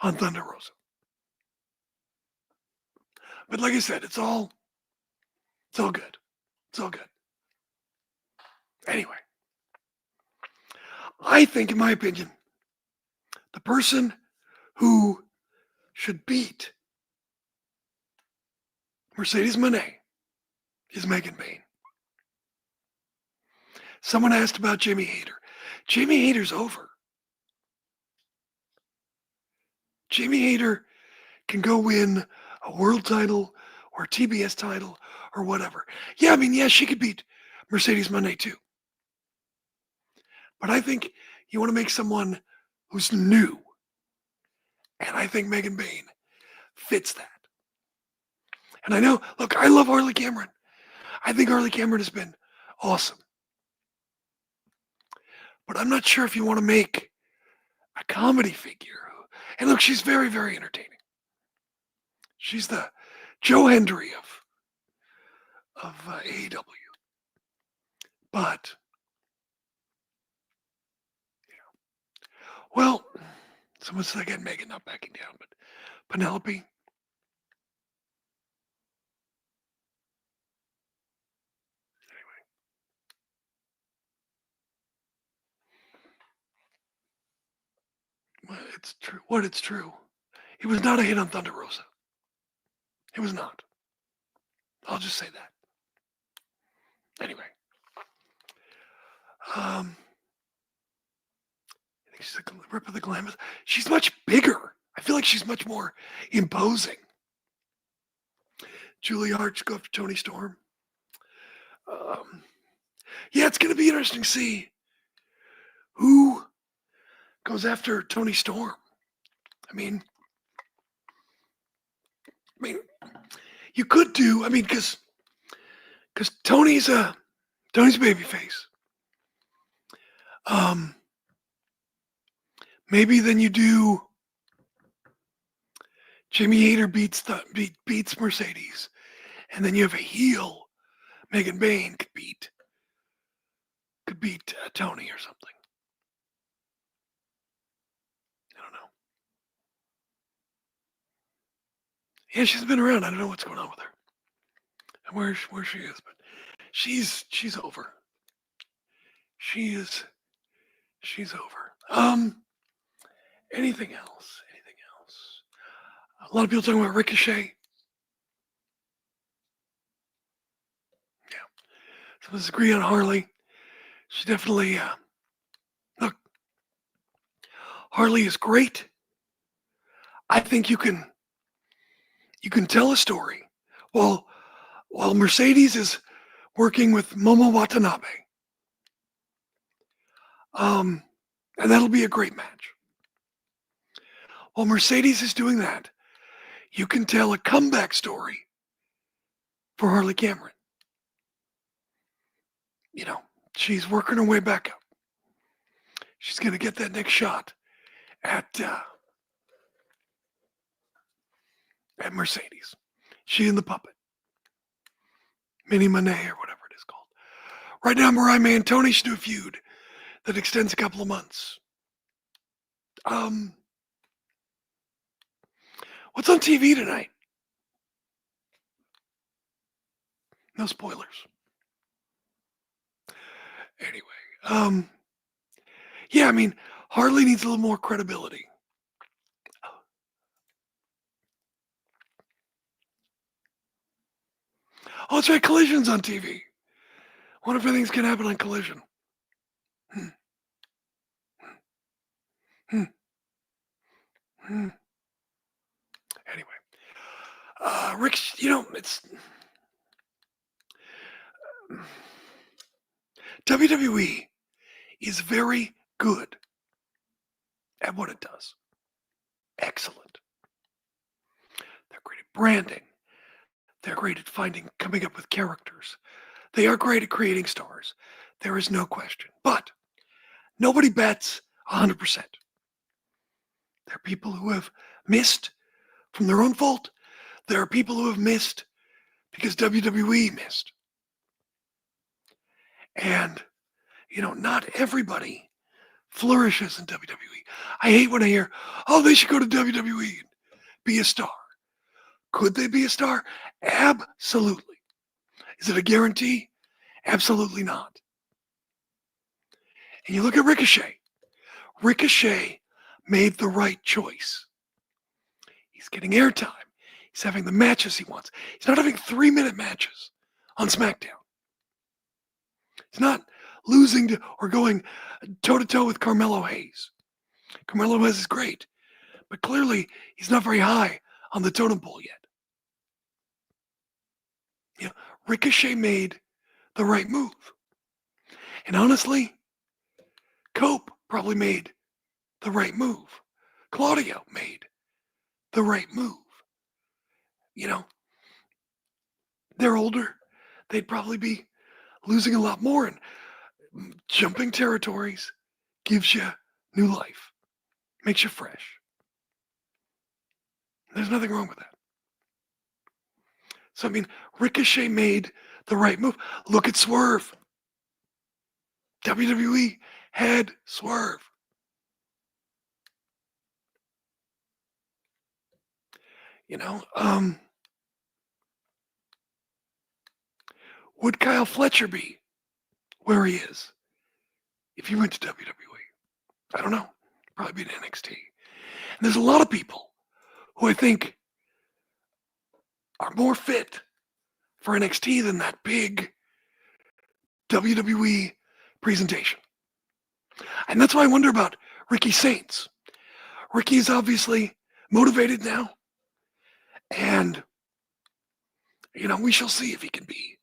on Thunder Rosa. But like I said, it's all good. It's all good. Anyway, I think, in my opinion, the person who should beat Mercedes Moné is Megan Bain. Someone asked about Jamie Hayter. Jamie Hayter's over. Jamie Hayter can go win a world title or a TBS title or whatever. Yeah, she could beat Mercedes Moné too. But I think you want to make someone who's new, And I think Megan Bain fits that. And I know, look, I love Harley Cameron. I think Harley Cameron has been awesome. But I'm not sure if you want to make a comedy figure. And look, she's very, very entertaining. She's the Joe Hendry of AEW. But, well, someone said again, Megan not backing down, but Penelope. Well, it's true. It's true. It was not a hit on Thunder Rosa. It was not. I'll just say that. Anyway. I think she's a Rip of the Glamour. She's much bigger. I feel like she's much more imposing. Julie Arch go after Tony Storm. Yeah, it's going to be interesting to see who goes after Tony Storm. I mean, you could do. Because Tony's babyface. Maybe then you do. Jimmy Hayter beats Mercedes, and then you have a heel. Megan Bain could beat Tony or something. I don't know. Yeah, she's been around. I don't know what's going on with her and where she is, but she's over. She's over. Anything else? A lot of people talking about Ricochet. Yeah. Some disagree on Harley. She definitely, look, Harley is great. I think you can tell a story while Mercedes is working with Momo Watanabe. And that'll be a great match. While Mercedes is doing that, you can tell a comeback story for Harley Cameron. She's working her way back up. She's going to get that next shot at Mercedes. She and the puppet. Mini Monet or whatever it is called. Right now, Mariah May and Tony should do a feud that extends a couple of months. What's on TV tonight? No spoilers. Anyway, yeah, Harley needs a little more credibility. Oh, that's right, Collision's on TV. Wonder if anything's gonna happen on Collision. Anyway, Rick, it's WWE is very good at what it does. Excellent. They're great at branding. They're great at coming up with characters. They are great at creating stars. There is no question. But nobody bets 100%. There are people who have missed from their own fault. There are people who have missed because WWE missed. And, not everybody flourishes in WWE. I hate when I hear, oh, they should go to WWE and be a star. Could they be a star? Absolutely. Is it a guarantee? Absolutely not. And you look at Ricochet. Ricochet made the right choice. He's getting airtime. He's having the matches he wants. He's not having 3-minute matches on Smackdown. He's not losing to or going toe-to-toe with Carmelo Hayes. Carmelo Hayes is great, but clearly he's not very high on the totem pole yet. Ricochet made the right move. And honestly, Cope probably made the right move. Claudio made the right move. They're older. They'd probably be losing a lot more, and jumping territories gives you new life, makes you fresh. There's nothing wrong with that. So, Ricochet made the right move. Look at Swerve. WWE had Swerve. Would Kyle Fletcher be where he is if he went to WWE? I don't know. Probably be in NXT. And there's a lot of people who I think are more fit for NXT than that big WWE presentation. And that's why I wonder about Ricky Saints. Ricky's obviously motivated now. And, we shall see if he can be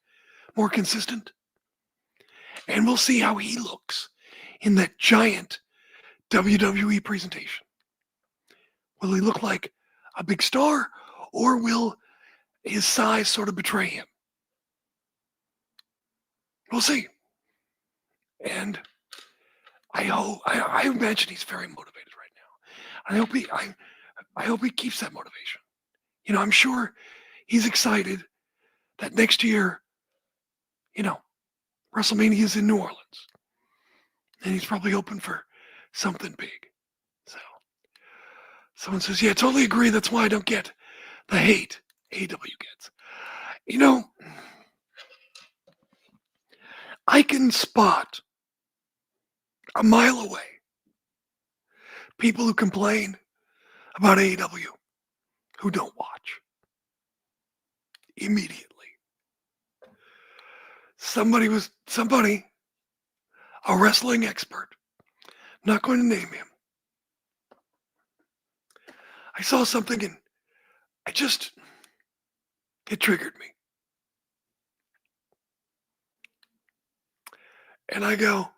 more consistent. And we'll see how he looks in that giant WWE presentation. Will he look like a big star, or will his size sort of betray him? We'll see. And I imagine he's very motivated right now. I hope he keeps that motivation. I'm sure he's excited that next year, WrestleMania is in New Orleans. And he's probably hoping for something big. So, someone says, yeah, totally agree. That's why I don't get the hate AEW gets. I can spot a mile away people who complain about AEW who don't watch. Immediately. Somebody, a wrestling expert, not going to name him. I saw something and it triggered me. And I go,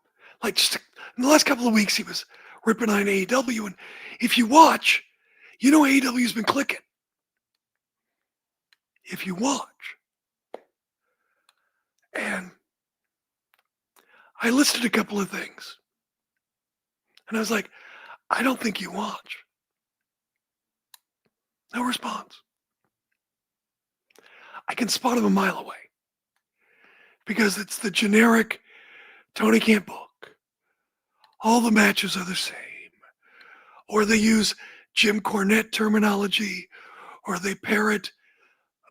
just in the last couple of weeks, he was ripping on AEW. And if you watch, AEW's been clicking. If you watch. And I listed a couple of things. And I was like, I don't think you watch. No response. I can spot him a mile away. Because it's the generic Tony can't book. All the matches are the same. Or they use Jim Cornette terminology. Or they parrot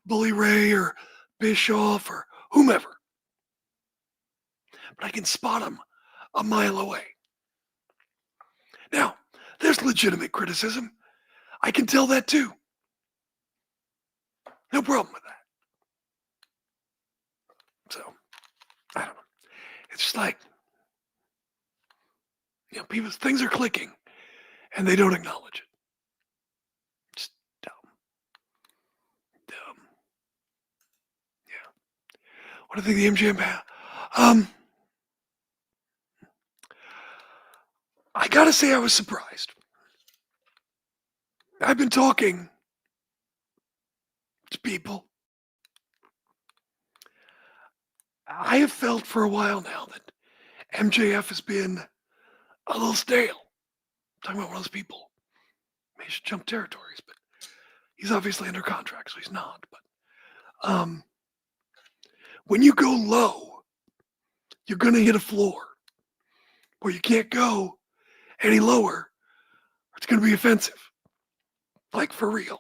Bully Ray or Bischoff or whomever. But I can spot him a mile away. Now, there's legitimate criticism. I can tell that too. No problem with that. So, I don't know. It's just like, things are clicking and they don't acknowledge it. Just dumb. Yeah. What do you think the MGM have? I gotta say I was surprised. I've been talking to people. I have felt for a while now that MJF has been a little stale. I'm talking about one of those people. He should jump territories, but he's obviously under contract, so he's not. But when you go low, you're going to hit a floor where you can't go any lower, or it's going to be offensive. Like for real.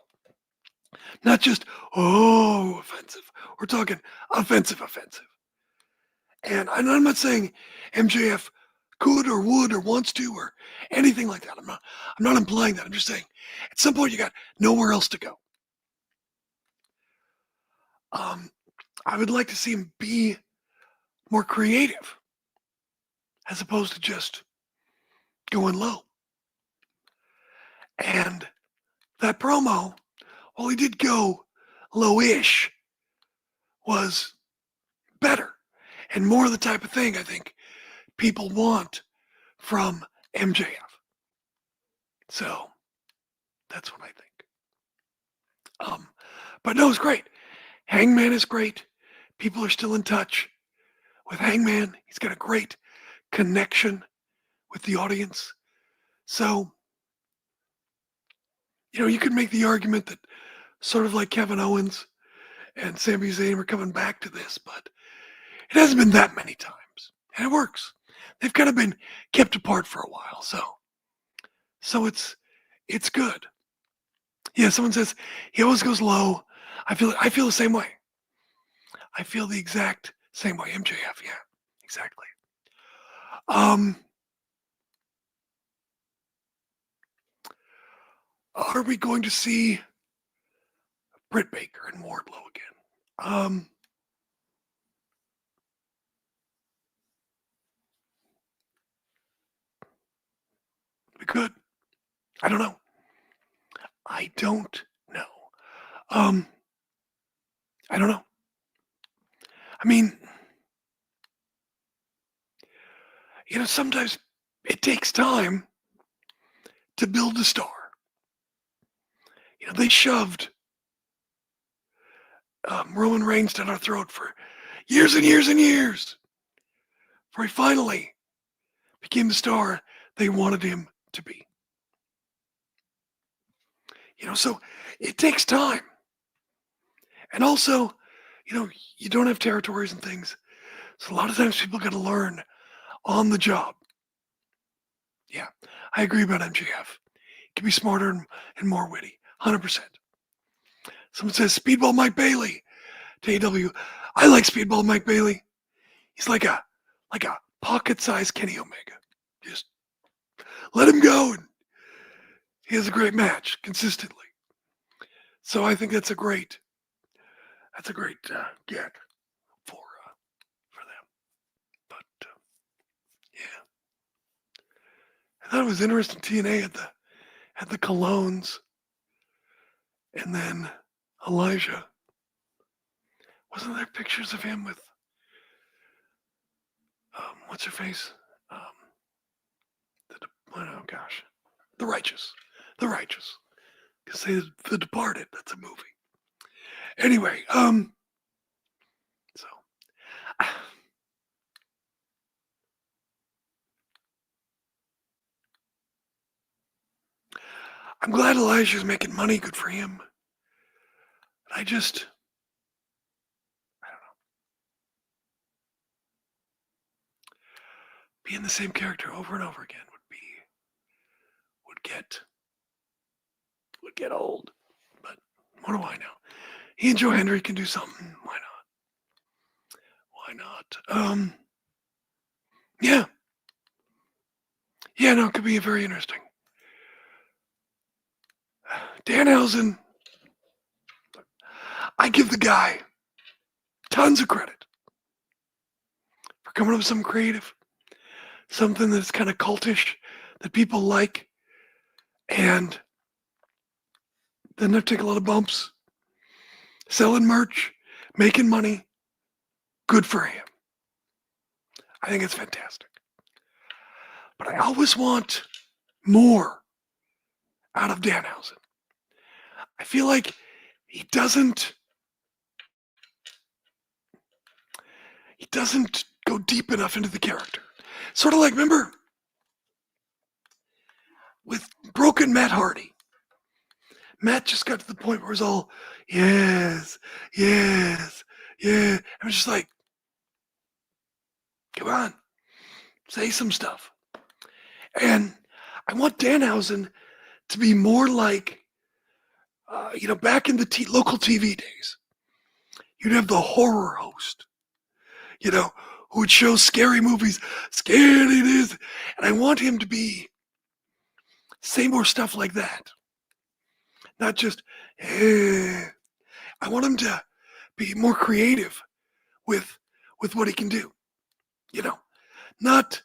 Not just, offensive. We're talking offensive. And I'm not saying MJF could or would or wants to or anything like that. I'm not implying that. I'm just saying at some point you got nowhere else to go. I would like to see him be more creative as opposed to just going low. And that promo, while he did go low-ish, was better and more the type of thing I think people want from MJF. So that's what I think. But no, it's great. Hangman is great. People are still in touch with Hangman. He's got a great connection with the audience. So, you could make the argument that sort of like Kevin Owens and Sami Zayn are coming back to this, but it hasn't been that many times. And it works. They've kind of been kept apart for a while, so it's good. Yeah, someone says he always goes low. I feel the same way. I feel the exact same way. MJF, yeah, exactly. Are we going to see Britt Baker and Wardlow again? We could. I don't know. I don't know. I don't know. I mean, sometimes it takes time to build a star. They shoved Roman Reigns down our throat for years and years and years before he finally became the star they wanted him to be. So it takes time. And also, you don't have territories and things. So a lot of times people got to learn on the job. Yeah, I agree about MJF. He can be smarter and more witty. 100%. Someone says Speedball Mike Bailey to AW. I like Speedball Mike Bailey. He's like a pocket-sized Kenny Omega. Just let him go, and he has a great match consistently. So I think that's a great get for them. But yeah, I thought it was interesting. TNA had the Colognes, and then Elijah. Wasn't there pictures of him with what's her face? Oh gosh, The Righteous. Because The Departed. That's a movie. Anyway, so I'm glad Elijah's making money. Good for him. But I don't know. Being the same character over and over again would get old. But what do I know? He and Joe Hendry can do something. Why not? Yeah. Yeah, no, it could be very interesting. Danhausen, I give the guy tons of credit for coming up with something creative, something that's kind of cultish that people like, and doesn't have to take a lot of bumps, selling merch, making money. Good for him. I think it's fantastic. But I always want more out of Danhausen. I feel like he doesn't go deep enough into the character. Sort of like, remember, with Broken Matt Hardy. Matt just got to the point where it was all, yes, yeah. I was just like, come on, say some stuff. And I want Danhausen to be more like, back in the local TV days, you'd have the horror host, who would show scary movies, scared it is. And I want him to say more stuff like that. Not just, I want him to be more creative with what he can do. Not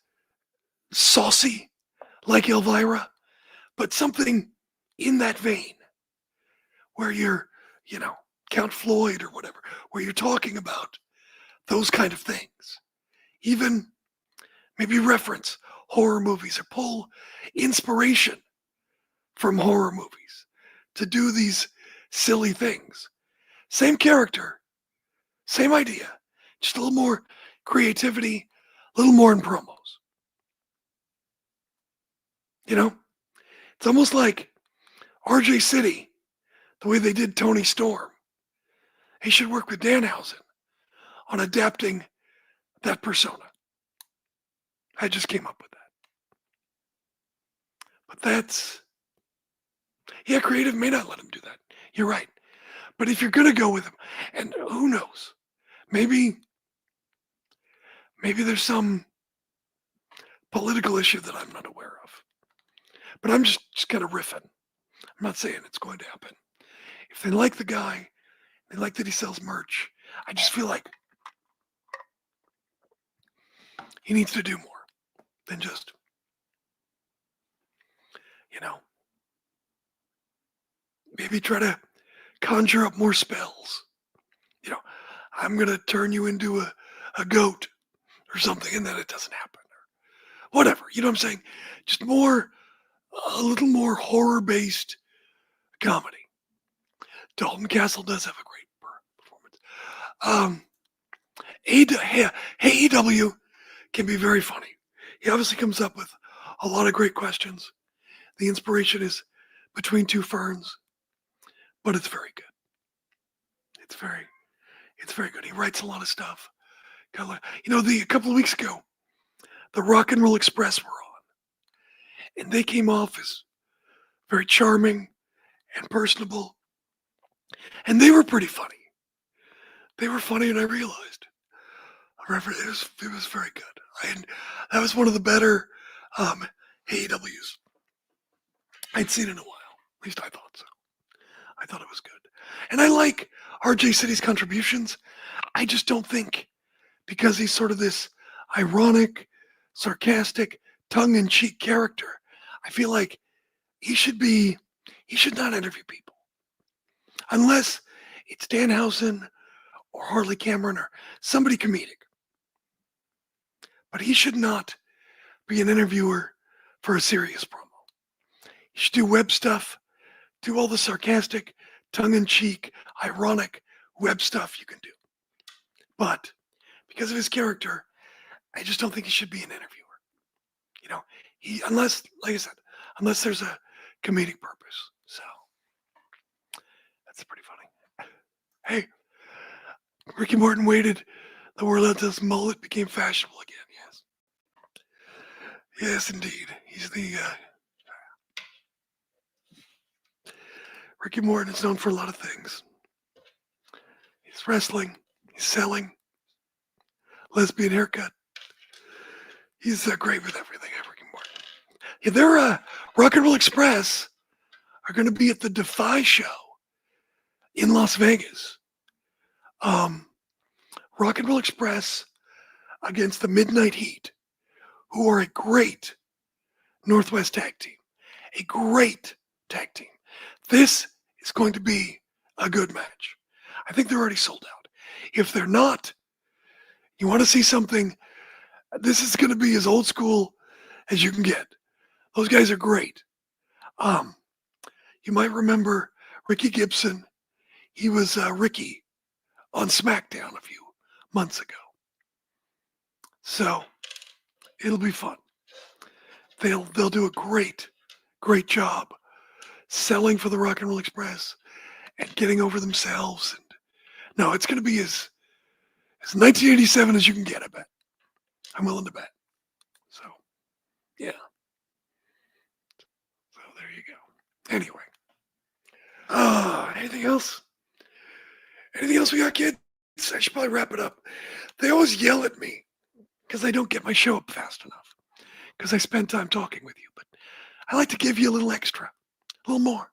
saucy like Elvira, but something in that vein where you're, Count Floyd or whatever, where you're talking about those kind of things. Even maybe reference horror movies or pull inspiration from horror movies to do these silly things. Same character, same idea, just a little more creativity, a little more in promos. You know, it's almost like RJ City, the way they did Tony Storm. He should work with Danhausen on adapting that persona. I just came up with that. But that's, yeah, creative may not let him do that. You're right. But if you're going to go with him, and who knows, maybe there's some political issue that I'm not aware of. But I'm just kind of riffing. I'm not saying it's going to happen. If they like the guy, they like that he sells merch, I just feel like he needs to do more than just, maybe try to conjure up more spells. I'm going to turn you into a goat or something, and then it doesn't happen. Or whatever, you know what I'm saying? Just a little more horror-based comedy. Dalton Castle does have a great performance. AEW can be very funny. He obviously comes up with a lot of great questions. The inspiration is between two ferns, but it's very good. It's very good. He writes a lot of stuff. A couple of weeks ago, the Rock and Roll Express were on, and they came off as very charming and personable, and they were pretty funny. They were funny, and I realized it was very good. That was one of the better AEWs I'd seen in a while. At least I thought so. I thought it was good. And I like RJ City's contributions. I just don't think, because he's sort of this ironic, sarcastic, tongue-in-cheek character, I feel like he should not interview people. Unless it's Danhausen or Harley Cameron or somebody comedic. But he should not be an interviewer for a serious promo. He should do web stuff, do all the sarcastic, tongue-in-cheek, ironic web stuff you can do. But because of his character, I just don't think he should be an interviewer. Unless, like I said, unless there's a comedic purpose. So that's pretty funny. Hey, Ricky Morton waited. The world until his mullet became fashionable again. Yes. Yes, indeed. He's the Ricky Morton is known for a lot of things. He's wrestling. He's selling. Lesbian haircut. He's great with everything, Ricky Morton. Yeah, their Rock and Roll Express are going to be at the Defy show in Las Vegas. Rock and Roll Express against the Midnight Heat, who are a great Northwest tag team. A great tag team. This is going to be a good match. I think they're already sold out. If they're not, you want to see something, this is going to be as old school as you can get. Those guys are great. You might remember Ricky Gibson. He was Ricky on Smackdown a few months ago. So it'll be fun. They'll do a great job selling for the Rock and Roll Express and getting over themselves. And no, it's going to be as 1987 as you can get, I bet. I'm willing to bet. So, yeah. So there you go. Anyway. Anything else? Anything else we got, kids? I should probably wrap it up. They always yell at me because I don't get my show up fast enough because I spend time talking with you. But I like to give you a little extra, a little more.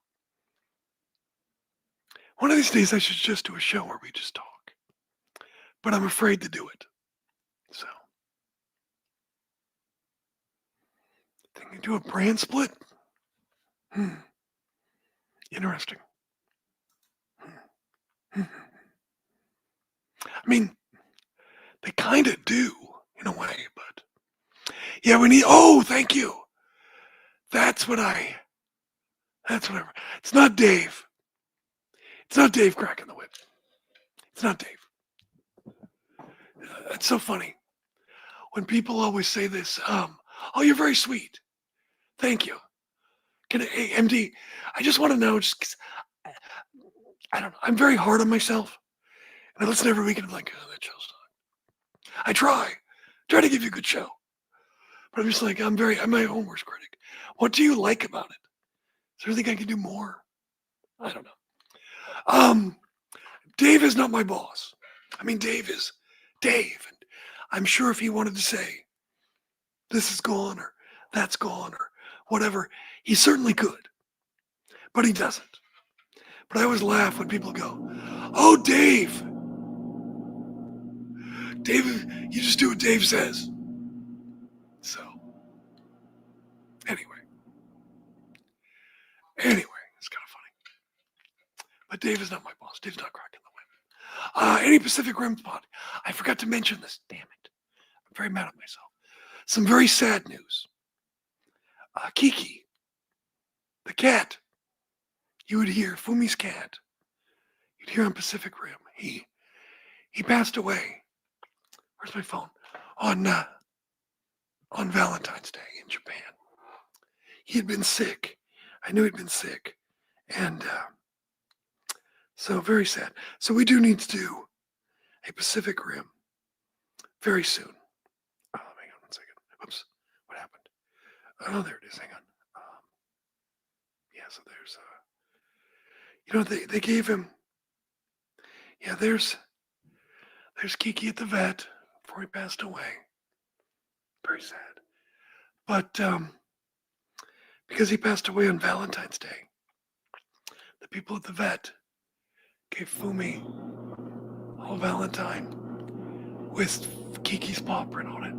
One of these days I should just do a show where we just talk. But I'm afraid to do it. So. Think we do a brand split? Interesting. I mean, they kind of do in a way, but yeah, we need, thank you. That's whatever. It's not Dave. It's not Dave cracking the whip. It's not Dave. It's so funny when people always say this. Oh, you're very sweet. Thank you. Hey, MD, I just want to know, just 'cause I don't know. I'm very hard on myself. And I listen every week and I'm like, oh, that show's not. I try to give you a good show. But I'm just like, I'm my own worst critic. What do you like about it? Is there anything I can do more? I don't know. Dave is not my boss. I mean, Dave is Dave. And I'm sure if he wanted to say, this is gone or that's gone or whatever, he certainly could. But he doesn't. But I always laugh when people go, oh, Dave. Dave, you just do what Dave says. So, anyway, it's kind of funny. But Dave is not my boss. Dave's not cracking the whip. Any Pacific Rim spot. I forgot to mention this. Damn it. I'm very mad at myself. Some very sad news. Kiki, the cat, you would hear, Fumi's cat, you'd hear on Pacific Rim. He passed away. Where's my phone? On Valentine's Day in Japan. He had been sick. I knew he'd been sick. And so very sad. So we do need to do a Pacific Rim very soon. Hang on 1 second. Oops. What happened? Oh, there it is. Hang on. Yeah, so there's they gave him. Yeah, there's Kiki at the vet before he passed away. Very sad. But because he passed away on Valentine's Day, the people at the vet gave Fumi a Valentine with Kiki's paw print on it.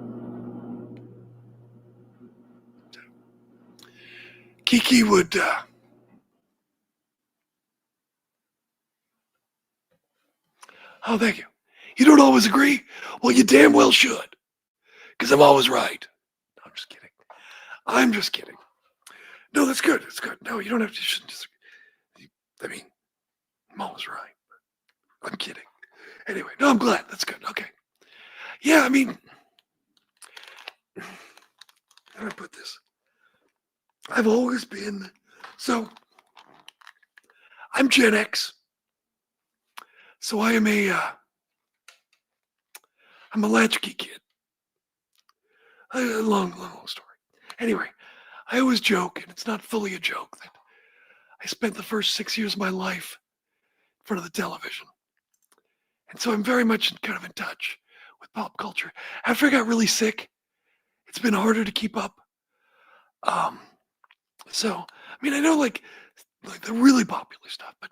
Kiki would oh, thank you. You don't always agree? Well, you damn well should. Because I'm always right. No, I'm just kidding. I'm just kidding. No, that's good. That's good. No, you don't have to. You shouldn't disagree. I mean, I'm always right. I'm kidding. Anyway, no, I'm glad. That's good. Okay. Yeah, I mean, how do I put this? I've always been, so I'm Gen X. So I am I'm a latchkey kid. Long story. Anyway, I always joke, and it's not fully a joke, that I spent the first 6 years of my life in front of the television. And so I'm very much kind of in touch with pop culture. After I got really sick, it's been harder to keep up. So, I mean, I know like the really popular stuff, but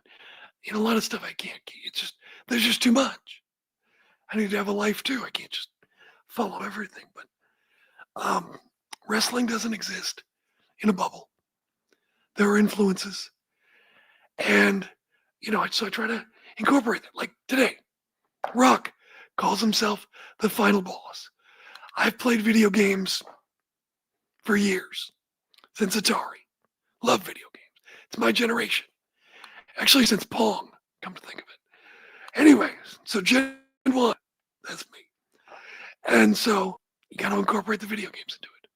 a lot of stuff I can't keep. It's just, there's just too much. I need to have a life too. I can't just follow everything. But wrestling doesn't exist in a bubble. There are influences. And, so I try to incorporate that. Like today, Rock calls himself the final boss. I've played video games for years, since Atari. Love video games. It's my generation. Actually, since Pong, come to think of it. Anyways, so Gen 1, that's me. And so you got to incorporate the video games into it.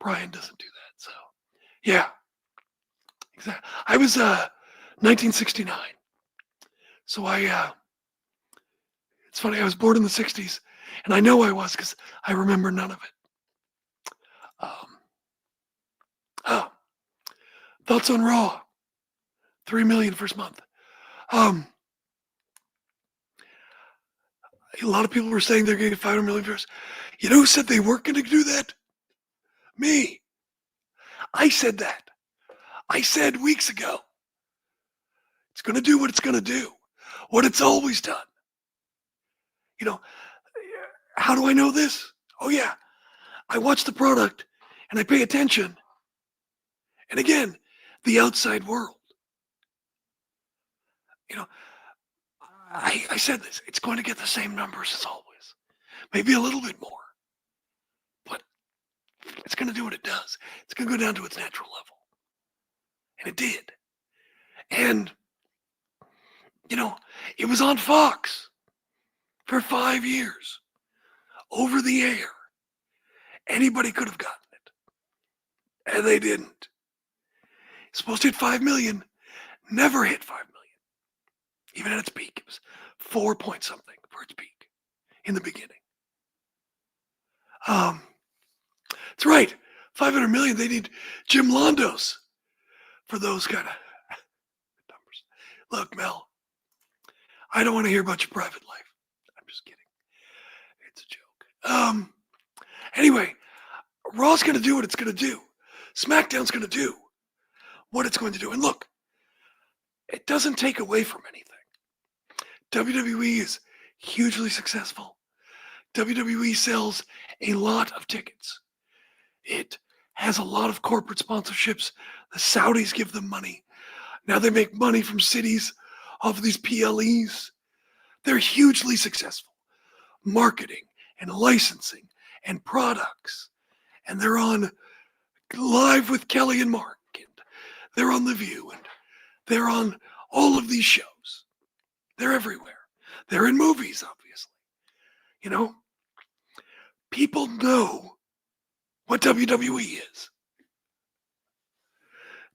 Brian doesn't do that. So, yeah. Exactly. I was 1969. So it's funny, I was born in the 60s, and I know I was because I remember none of it. Thoughts on Raw? 3 million first month. A lot of people were saying they're going to get 500 million viewers. You know who said they weren't going to do that? Me. I said that. I said weeks ago. It's going to do what it's going to do. What it's always done. How do I know this? Oh yeah. I watch the product and I pay attention. And again, the outside world. I said this. It's going to get the same numbers as always. Maybe a little bit more. But it's going to do what it does. It's going to go down to its natural level. And it did. And It was on Fox for 5 years, over the air. Anybody could have gotten it, and they didn't. It's supposed to hit 5 million, never hit 5 million. Even at its peak, it was 4 point something for its peak in the beginning. That's right, 500 million. They need Jim Londos for those kind of numbers. Look, Mel, I don't want to hear about your private life. I'm just kidding. It's a joke. Anyway, Raw's going to do what it's going to do. SmackDown's going to do what it's going to do. And look, it doesn't take away from anything. WWE is hugely successful. WWE sells a lot of tickets. It has a lot of corporate sponsorships. The Saudis give them money. Now they make money from cities off of these PLEs. They're hugely successful. Marketing and licensing and products. And they're on Live with Kelly and Mark. And they're on The View. And they're on all of these shows. They're everywhere. They're in movies, obviously. People know what WWE is.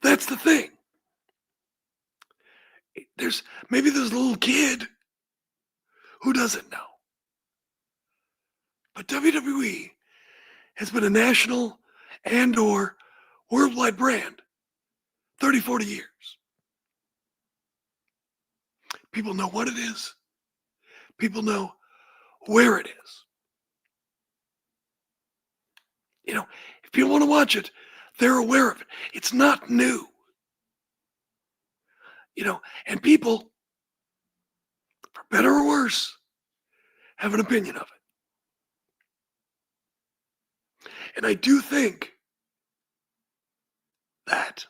That's the thing. There's a little kid who doesn't know. But WWE has been a national and or worldwide brand 30, 40 years. People know what it is. People know where it is. If people want to watch it, they're aware of it. It's not new. And people, for better or worse, have an opinion of it. And I do think that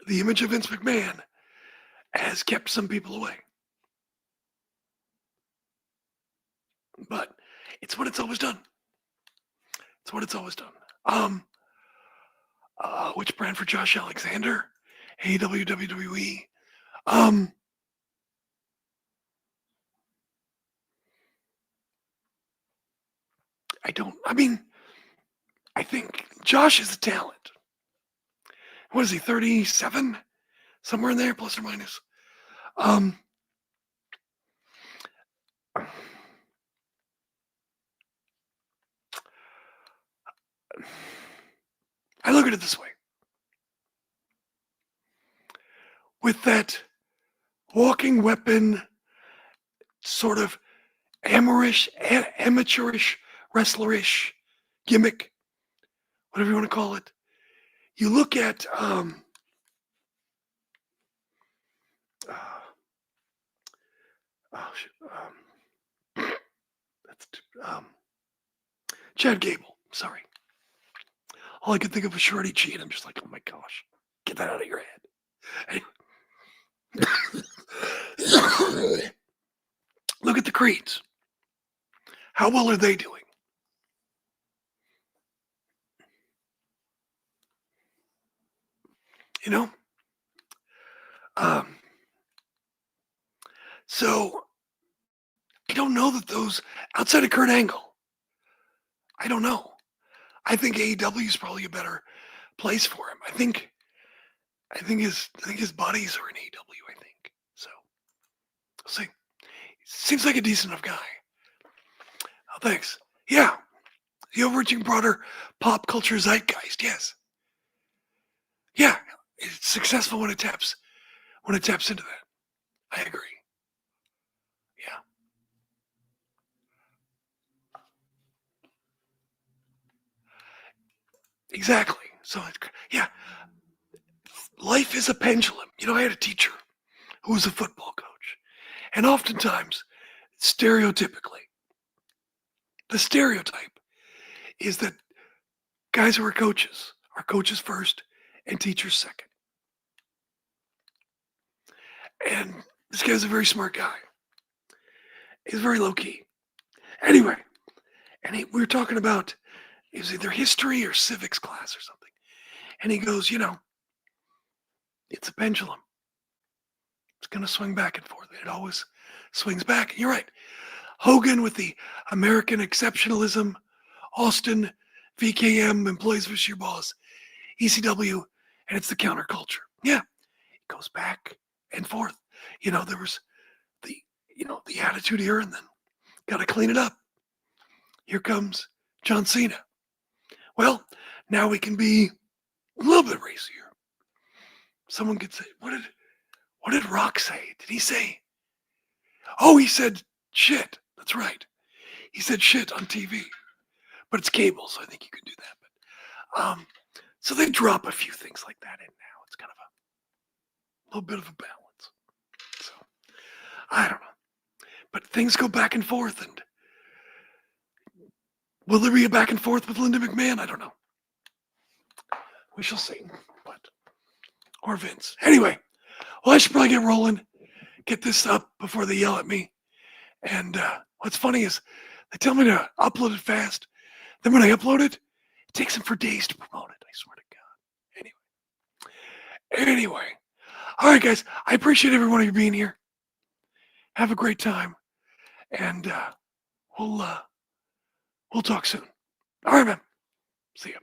the image of Vince McMahon has kept some people away. But it's what it's always done. It's what it's always done. Which brand for Josh Alexander? AEW, WWE. I think Josh is a talent. What is he, 37? Somewhere in there, plus or minus. I look at it this way. With that walking weapon, sort of amateurish, wrestlerish gimmick, whatever you want to call it. You look at Chad Gable. Sorry. All I could think of was Shorty G, and I'm just like, oh my gosh, get that out of your head. Anyway. Look at the Creeds. How well are they doing? So I don't know that those, outside of Kurt Angle, I don't know. I think AEW is probably a better place for him. I think his buddies are in AEW. I think so. We'll see. Seems like a decent enough guy. Oh, thanks. Yeah, the overarching broader pop culture zeitgeist. Yes. Yeah, it's successful when it taps into that. I agree. Yeah. Exactly. So, yeah, life is a pendulum. I had a teacher who was a football coach, and oftentimes, stereotypically, the stereotype is that guys who are coaches first and teachers second. And this guy's a very smart guy. He's very low key. Anyway, and we were talking about, it was either history or civics class or something. And he goes, it's a pendulum. It's going to swing back and forth. It always swings back. You're right. Hogan with the American exceptionalism, Austin, VKM, employees versus your boss, ECW, and it's the counterculture. Yeah, it goes back and forth. There was the Attitude Era, and then got to clean it up. Here comes John Cena. Well, now we can be a little bit racier. Someone could say, what did Rock say? Did he say? Oh, he said shit. That's right. He said shit on TV, but it's cable, so I think you can do that. But so they drop a few things like that in now. It's kind of a little bit of a balance. So I don't know, but things go back and forth, and will there be a back and forth with Linda McMahon? I don't know. We shall see. Or Vince. Anyway, well, I should probably get rolling, get this up before they yell at me. And what's funny is they tell me to upload it fast. Then when I upload it, it takes them for days to promote it. I swear to God. Anyway. All right, guys. I appreciate every one of you being here. Have a great time. And we'll talk soon. All right, man. See ya.